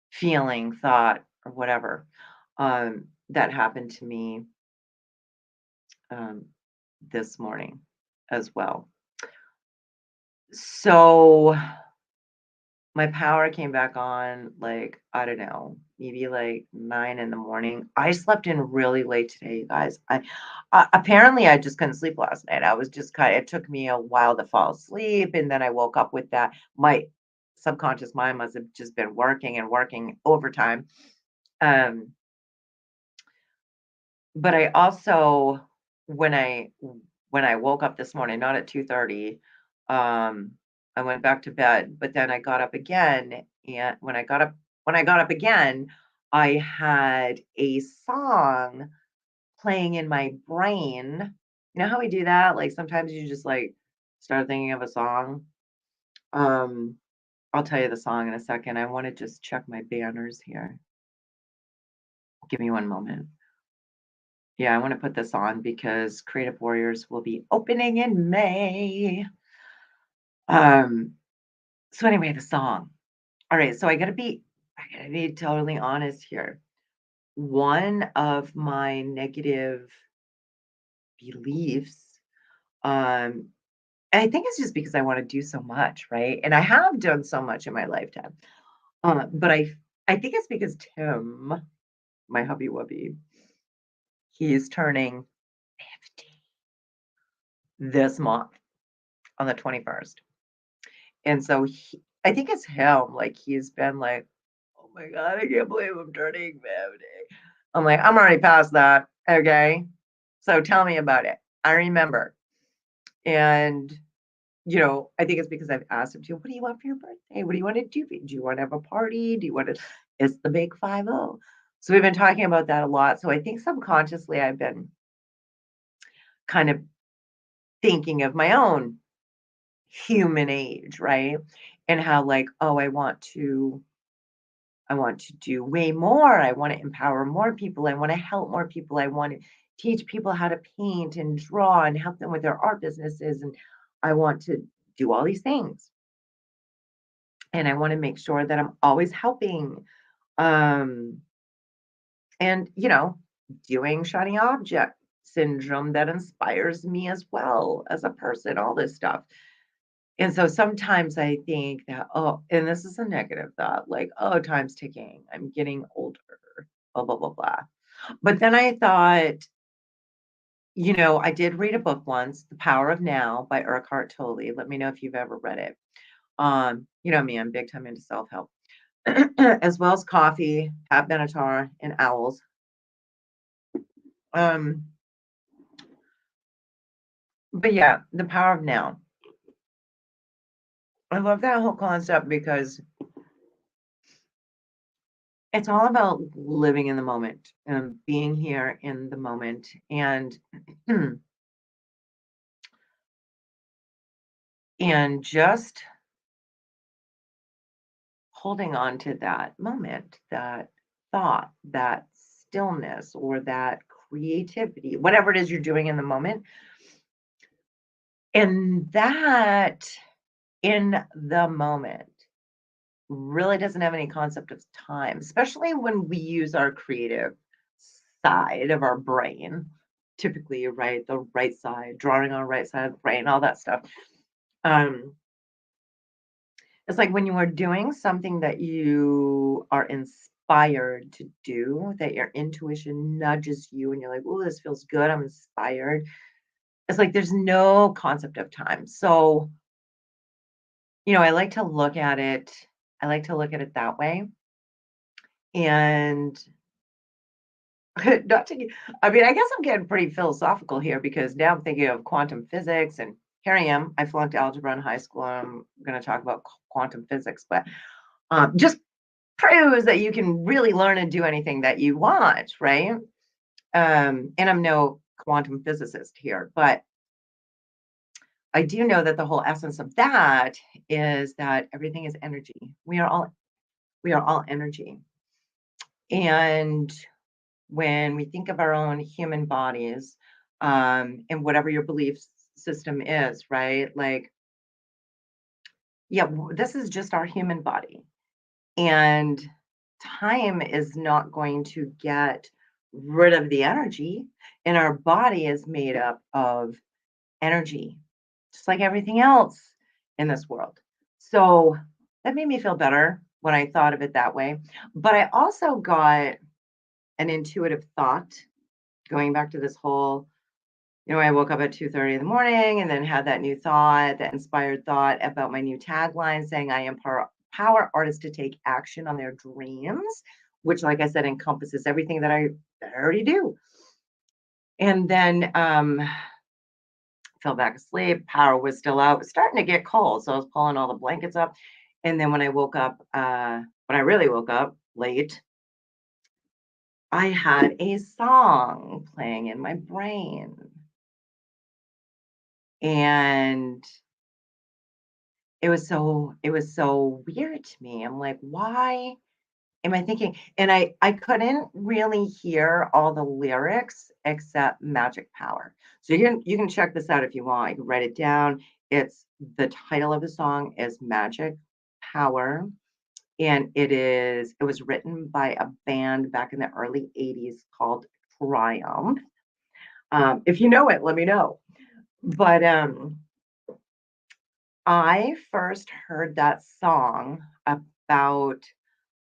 feeling, thought, or whatever, that happened to me, um, this morning as well. So my power came back on, like, I don't know, maybe like 9 in the morning. I slept in really late today, you guys. Apparently I just couldn't sleep last night. I was just kind of, it took me a while to fall asleep, and then I woke up with that. My subconscious mind must have just been working and working overtime. Um, but I also, when I woke up this morning, not at 2:30, um, I went back to bed, but then I got up again, and when I got up again, I had a song playing in my brain. You know how we do that? Like, sometimes you just, like, start thinking of a song? Um, I'll tell you the song in a second. I wanna just check my banners here. Give me one moment. Yeah, I wanna put this on because Creative Warriors will be opening in May. Um, so anyway, the song. Alright, so I gotta be totally honest here. One of my negative beliefs, um, and I think it's just because I wanna do so much, right? And I have done so much in my lifetime. But I think it's because Tim, my hubby-wubby, he is turning 50 this month on the 21st. And so I think it's him, like, he's been like, "Oh my god, I can't believe I'm turning 50." I'm like, "I'm already past that, okay? So tell me about it." I remember. And, I think it's because I've asked him to, "What do you want for your birthday? What do you wanna do? Do you wanna have a party? Do you wanna" It's the big 50. So we've been talking about that a lot. So I think subconsciously I've been kind of thinking of my own human age, right? And how, like, oh, I want to do way more. I want to empower more people. I want to help more people. I want to teach people how to paint and draw and help them with their art businesses. And I want to do all these things. And I want to make sure that I'm always helping. Um, and, doing shiny object syndrome that inspires me as well as a person, all this stuff. And so sometimes I think that, oh, and this is a negative thought, like, oh, time's ticking. I'm getting older, blah, blah, blah, blah. But then I thought, I did read a book once, The Power of Now by Eckhart Tolle. Let me know if you've ever read it. You know me, I'm big time into self-help, as well as coffee, Pat Benatar, and owls. Um, but yeah, The Power of Now. I love that whole concept because it's all about living in the moment and being here in the moment and and just holding on to that moment, that thought, that stillness, or that creativity, whatever it is you're doing in the moment. And that in the moment really doesn't have any concept of time, especially when we use our creative side of our brain. Typically, right, the right side, drawing on the right side of the brain, all that stuff. Um, it's like when you are doing something that you are inspired to do, that your intuition nudges you and you're like, "Oh, this feels good. I'm inspired." It's like there's no concept of time. So, I like to look at it. I like to look at it that way. And not to get, I mean, I guess I'm getting pretty philosophical here because now I'm thinking of quantum physics, and here I am. I flunked algebra in high school. And I'm going to talk about quantum physics, but just proves that you can really learn and do anything that you want, right? And I'm no quantum physicist here, but I do know that the whole essence of that is that everything is energy. We are all energy. And when we think of our own human bodies, and whatever your belief system is, right? Like, yeah, this is just our human body. And time is not going to get rid of the energy. And our body is made up of energy, just like everything else in this world. So that made me feel better when I thought of it that way. But I also got an intuitive thought going back to this whole, I woke up at 2:30 in the morning and then had that new thought, that inspired thought about my new tagline saying, I empower artists to take action on their dreams, which, like I said, encompasses everything that I already do. And then fell back asleep. Power was still out. It was starting to get cold. So I was pulling all the blankets up. And then when I woke up, when I really woke up late, I had a song playing in my brain. And it was so weird to me. I'm like, why am I thinking? And I couldn't really hear all the lyrics except Magic Power. So you can check this out if you want. You can write it down. It's the title of the song is Magic Power. And it was written by a band back in the early 80s called Triumph. If you know it, let me know. But I first heard that song about,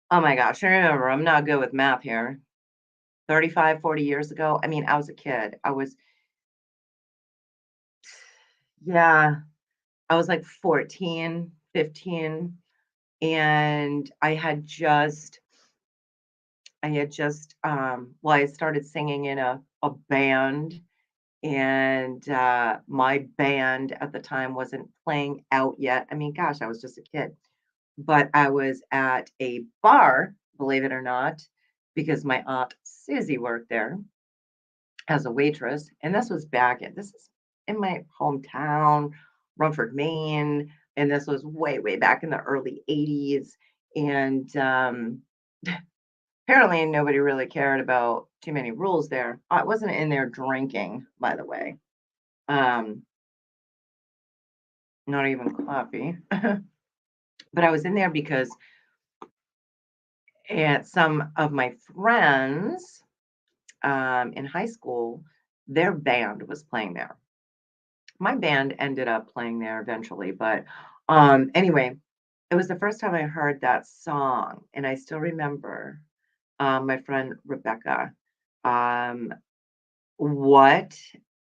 oh my gosh, I remember, I'm not good with math here. 35, 40 years ago. I mean, I was a kid. Yeah, I was like 14, 15, and well, I started singing in a band, and my band at the time wasn't playing out yet. I mean, gosh, I was just a kid. But I was at a bar, believe it or not, because my aunt Susie worked there as a waitress, and this is in my hometown, Rumford, Maine, and this was way, way back in the early 80s. And apparently nobody really cared about too many rules there. I wasn't in there drinking, by the way. Um, Not even coffee. But I was in there because some of my friends in high school, their band was playing there. My band ended up playing there eventually, but anyway, it was the first time I heard that song, and I still remember my friend Rebecca. Um, what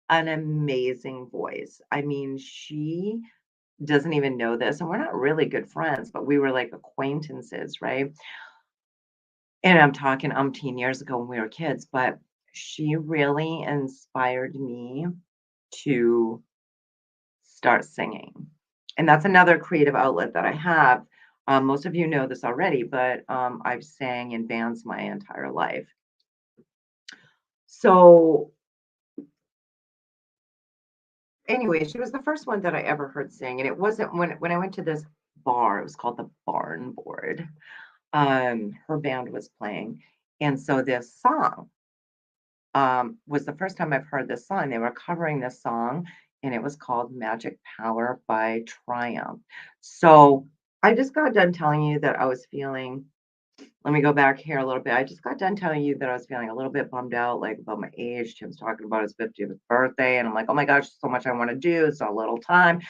an amazing voice! I mean, she doesn't even know this, and we're not really good friends, but we were like acquaintances, right? And I'm talking umpteen years ago when we were kids, but she really inspired me to start singing. And that's another creative outlet that I have. Most of you know this already, but I've sang in bands my entire life. So, anyway, she was the first one that I ever heard sing, and it wasn't when I went to this bar. It was called the Barn Board. Her band was playing, and so this song was the first time I've heard this song. They were covering this song, and it was called Magic Power by Triumph. So I just got done telling you that I was feeling, let me go back here a little bit. I just got done telling you that I was feeling a little bit bummed out, like about my age. Tim's talking about his 50th birthday, and I'm like, oh my gosh, so much I want to do, so little time.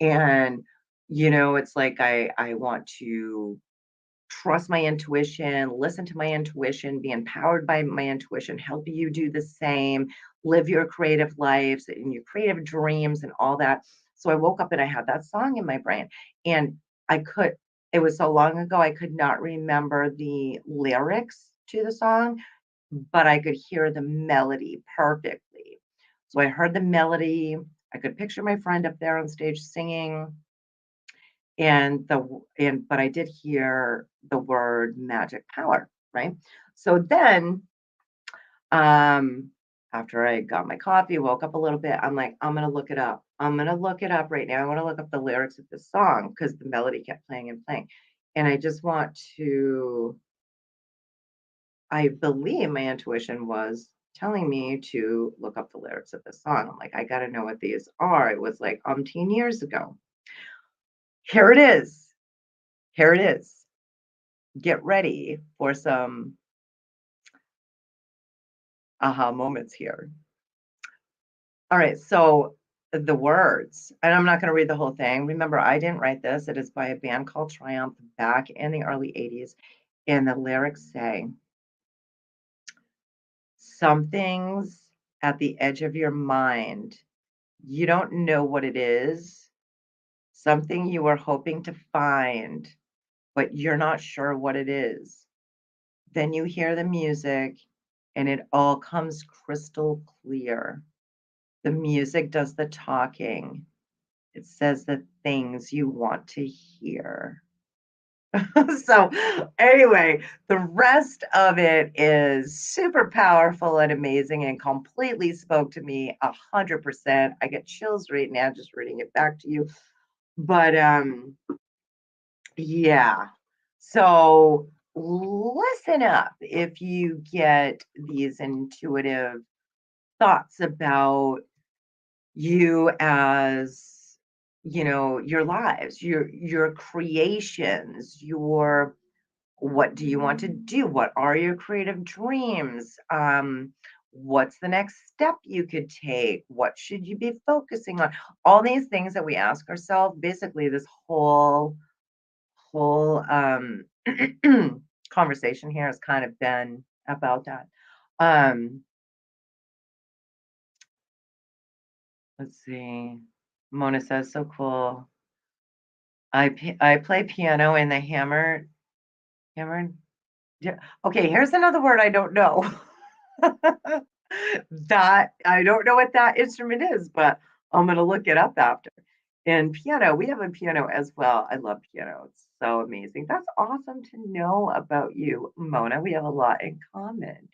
And, it's like I want to trust my intuition, listen to my intuition, be empowered by my intuition, help you do the same, live your creative lives and your creative dreams and all that. So I woke up and I had that song in my brain. And it was so long ago, I could not remember the lyrics to the song, but I could hear the melody perfectly. So I heard the melody. I could picture my friend up there on stage singing, but I did hear the word magic power, right? So then, um, after I got my coffee, woke up a little bit, I'm like, I'm gonna look it up. I'm gonna look it up right now. I want to look up the lyrics of this song because the melody kept playing and playing. And I just want to, I believe my intuition was telling me to look up the lyrics of this song. I'm like, I gotta know what these are. It was like umpteen years ago. Here it is. Here it is. Get ready for some aha moments here. All right, so the words, and I'm not going to read the whole thing. Remember, I didn't write this. It is by a band called Triumph back in the early 80s. And the lyrics say, some things at the edge of your mind, you don't know what it is, something you are hoping to find, but you're not sure what it is. Then you hear the music, and it all comes crystal clear. The music does the talking. It says the things you want to hear. So, anyway, the rest of it is super powerful and amazing and completely spoke to me 100%. I get chills right now just reading it back to you. But yeah. So listen up if you get these intuitive thoughts about you as, your lives, your creations, your, what do you want to do, what are your creative dreams, what's the next step you could take, what should you be focusing on, all these things that we ask ourselves. Basically this whole conversation here has kind of been about that. um let's see. Mona says, so cool. I play piano in the hammered. Yeah. Okay, here's another word I don't know. That I don't know what that instrument is, but I'm gonna look it up after. And piano, we have a piano as well. I love piano. It's so amazing. That's awesome to know about you, Mona. We have a lot in common.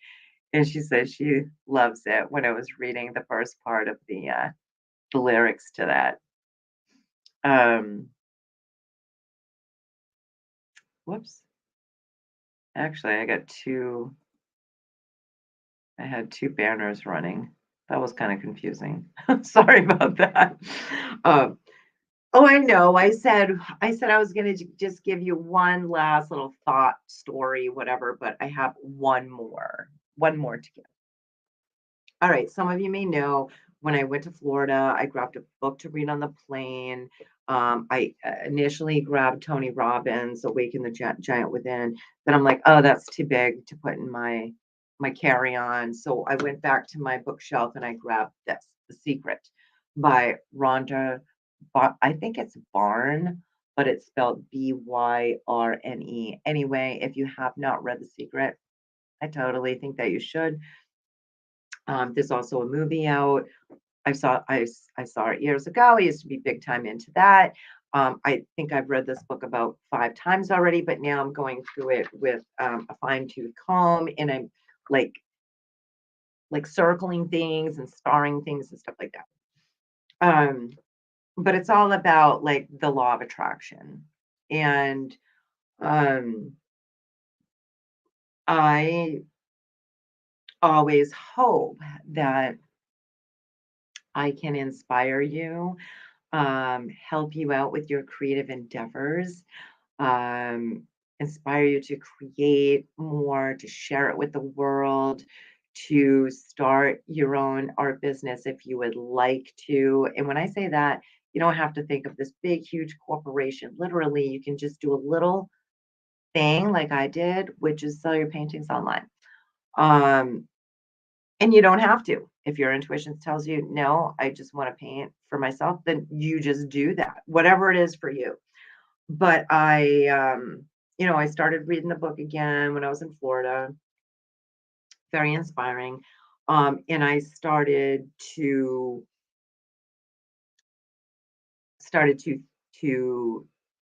And she says she loves it when I was reading the first part of the lyrics to that. Um, whoops. Actually, I had two banners running. That was kind of confusing. Sorry about that. Um, oh, I know. I said I was going to just give you one last little thought story, whatever, but I have one more to give. All right. Some of you may know when I went to Florida, I grabbed a book to read on the plane. I initially grabbed Tony Robbins' "Awaken the Giant Within." Then I'm like, oh, that's too big to put in my carry-on. So I went back to my bookshelf and I grabbed this, "The Secret" by Rhonda. I think it's Barn, but it's spelled Byrne. Anyway, if you have not read "The Secret," I totally think that you should. There's also a movie out. I saw it years ago. I used to be big time into that. I think I've read this book about 5 times already, but now I'm going through it with a fine tooth comb, and I'm like circling things and starring things and stuff like that. Um, but it's all about like the law of attraction, and um, I always hope that I can inspire you, help you out with your creative endeavors, um, inspire you to create more, to share it with the world, to start your own art business if you would like to. And when I say that, you don't have to think of this big, huge corporation. Literally, you can just do a little thing like I did, which is sell your paintings online. Um, and you don't have to. If your intuition tells you, no, I just want to paint for myself, then you just do that, whatever it is for you. But I started reading the book again when I was in Florida, very inspiring. And I to started to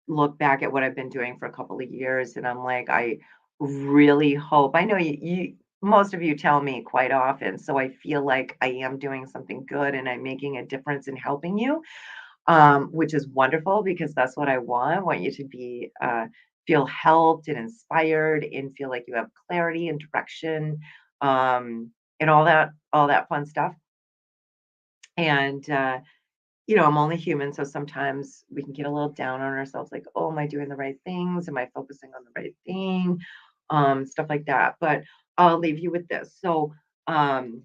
look back at what I've been doing for a couple of years, and I'm like, I really hope. I know most of you tell me quite often. So I feel like I am doing something good and I'm making a difference in helping you, which is wonderful because that's what I want. I want you to be feel helped and inspired and feel like you have clarity and direction, and all that fun stuff. And I'm only human, so sometimes we can get a little down on ourselves, like, oh, am I doing the right things? Am I focusing on the right thing? Stuff like that. But I'll leave you with this. So um,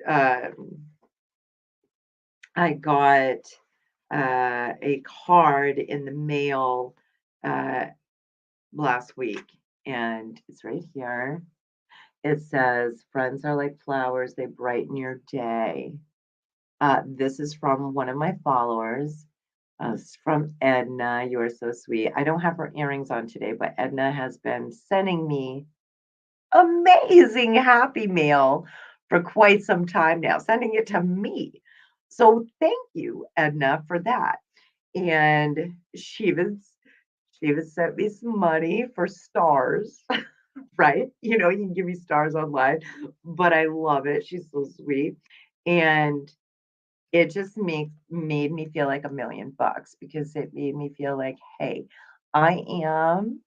um, I got a card in the mail uh, last week, and it's right here. It says, "Friends are like flowers, they brighten your day." This is from one of my followers. It's from Edna. You are so sweet. I don't have her earrings on today, but Edna has been sending me amazing happy mail for quite some time now, sending it to me. So thank you, Edna, for that. And she was sent me some money for stars, right? You can give me stars online, but I love it. She's so sweet. And it just made me feel like $1,000,000 because it made me feel like, hey, I am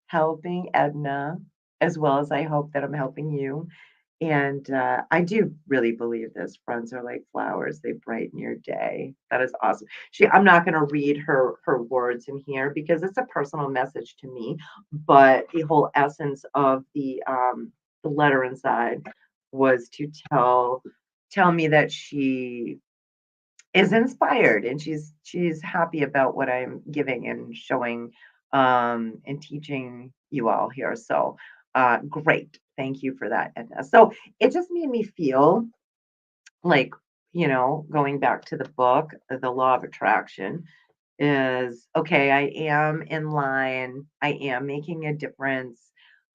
helping Edna as well as I hope that I'm helping you. And I do really believe this. Friends are like flowers; they brighten your day. That is awesome. I'm not going to read her words in here because it's a personal message to me. But the whole essence of the letter inside was to tell me that she is inspired and she's happy about what I'm giving and showing and teaching you all here. So great. Thank you for that, Edna. So it just made me feel like, going back to the book, The Law of Attraction is okay, I am in line, I am making a difference.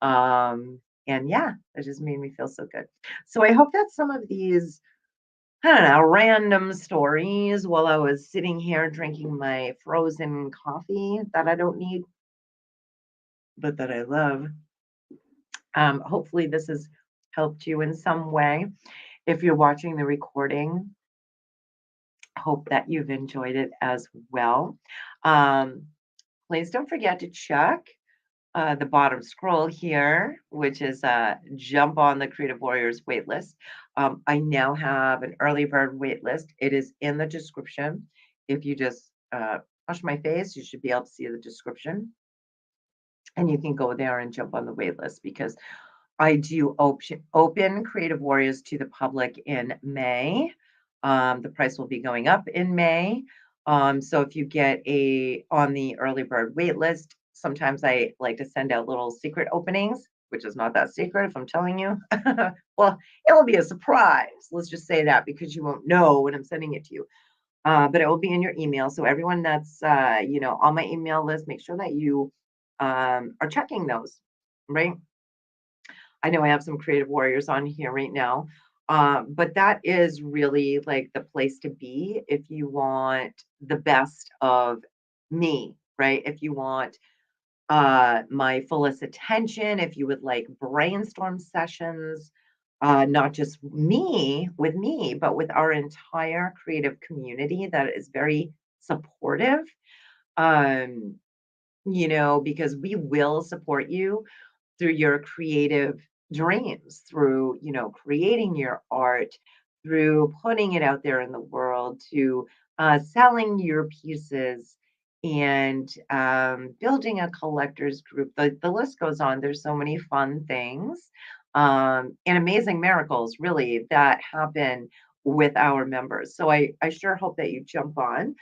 And yeah, it just made me feel so good. So I hope that some of these I don't know, random stories while I was sitting here drinking my frozen coffee that I don't need, but that I love. Hopefully, this has helped you in some way. If you're watching the recording, hope that you've enjoyed it as well. Um, Please don't forget to check the bottom scroll here, which is jump on the Creative Warriors waitlist. I now have an early bird waitlist. It is in the description. If you just touch my face, you should be able to see the description. And you can go there and jump on the waitlist because I do open Creative Warriors to the public in May. The price will be going up in May. So if you get on the early bird wait list, sometimes I like to send out little secret openings, which is not that secret if I'm telling you. Well, it will be a surprise. Let's just say that because you won't know when I'm sending it to you. But it will be in your email. So everyone that's on my email list, make sure that you are checking those, right? I know I have some creative warriors on here right now. But that is really like the place to be if you want the best of me, right? If you want my fullest attention, if you would like brainstorm sessions, not just with me, but with our entire creative community that is very supportive. Um, because we will support you through your creative dreams, through, creating your art, through putting it out there in the world, to selling your pieces and building a collectors group. The list goes on. There's so many fun things and amazing miracles, really, that happen with our members. So I sure hope that you jump on.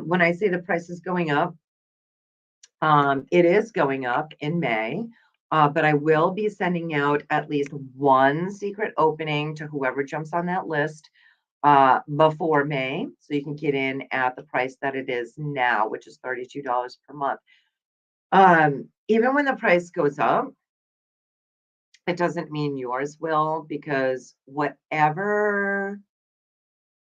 When I say the price is going up, it is going up in May, but I will be sending out at least one secret opening to whoever jumps on that list before May. So you can get in at the price that it is now, which is $32 per month. Even when the price goes up, it doesn't mean yours will, because whatever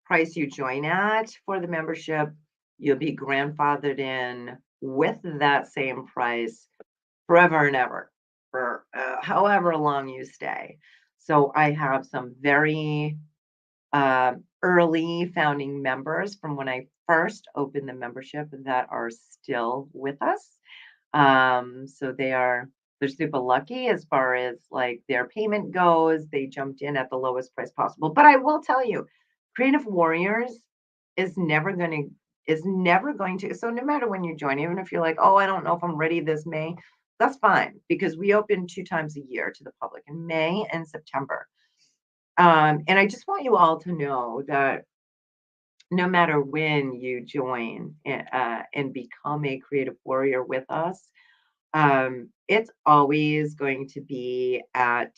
price you join at for the membership, you'll be grandfathered in with that same price forever and ever. for however long you stay. So I have some very early founding members from when I first opened the membership that are still with us. So they're super lucky as far as like their payment goes. They jumped in at the lowest price possible. But I will tell you, Creative Warriors is never going to so no matter when you join, even if you're like, oh, I don't know if I'm ready this May, that's fine because we open 2 times a year to the public in May and September. And I just want you all to know that no matter when you join and become a creative warrior with us, it's always going to be at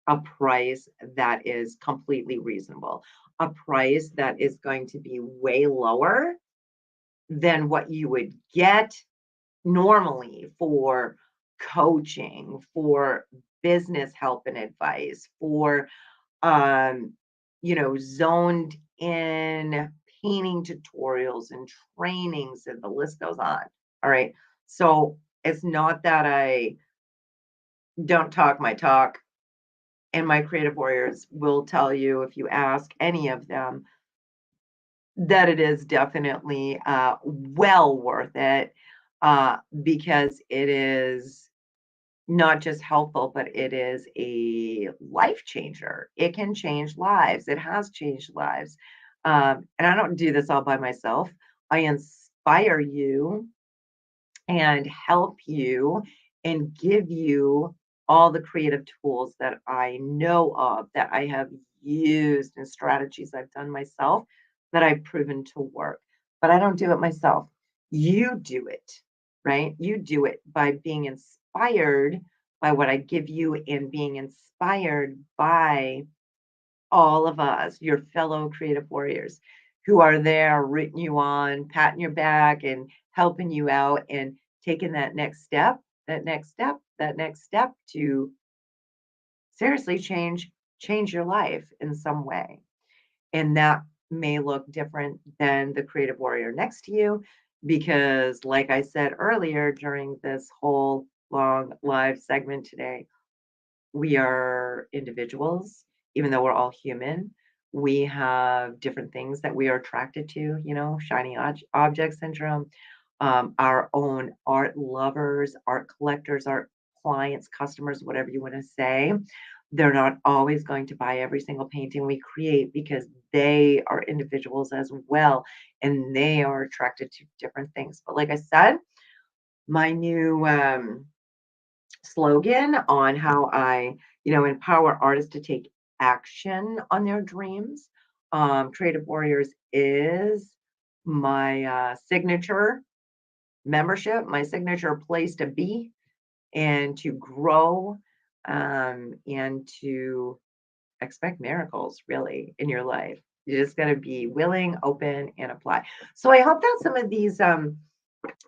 a price that is completely reasonable, a price that is going to be way lower than what you would get normally for coaching, for business help and advice, for um, zoned in painting tutorials and trainings, and the list goes on. All right. So it's not that I don't talk my talk, and my creative warriors will tell you if you ask any of them that it is definitely well worth it because it is not just helpful, but it is a life changer. It can change lives. It has changed lives. And I don't do this all by myself. I inspire you and help you and give you all the creative tools that I know of, that I have used, and strategies I've done myself that I've proven to work. But I don't do it myself. You do it, right? You do it by being inspired by what I give you and being inspired by all of us, your fellow creative warriors who are there rooting you on, patting your back, and helping you out and taking that next step, that next step to seriously change your life in some way. And that may look different than the creative warrior next to you because like I said earlier during this whole long live segment today, we are individuals, even though we're all human. We have different things that we are attracted to, shiny object syndrome, our own art lovers, art collectors, art clients, customers, whatever you want to say. They're not always going to buy every single painting we create because they are individuals as well and they are attracted to different things. But like I said, my new slogan on how I, empower artists to take action on their dreams. Creative Warriors is my signature membership, my signature place to be and to grow and to expect miracles really in your life. You just got to be willing, open, and apply. So I hope that some of these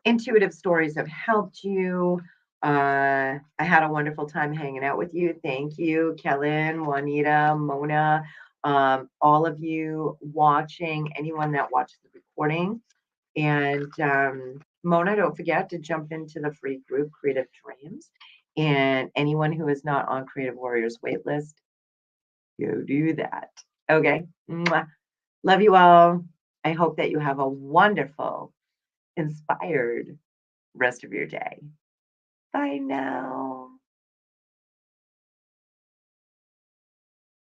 intuitive stories have helped you. I had a wonderful time hanging out with you. Thank you, Kellen, Juanita, Mona, all of you watching, anyone that watches the recording. And Mona, don't forget to jump into the free group, Creative Dreams. And anyone who is not on Creative Warriors waitlist, go do that. Okay. Mwah. Love you all. I hope that you have a wonderful, inspired rest of your day. Bye now.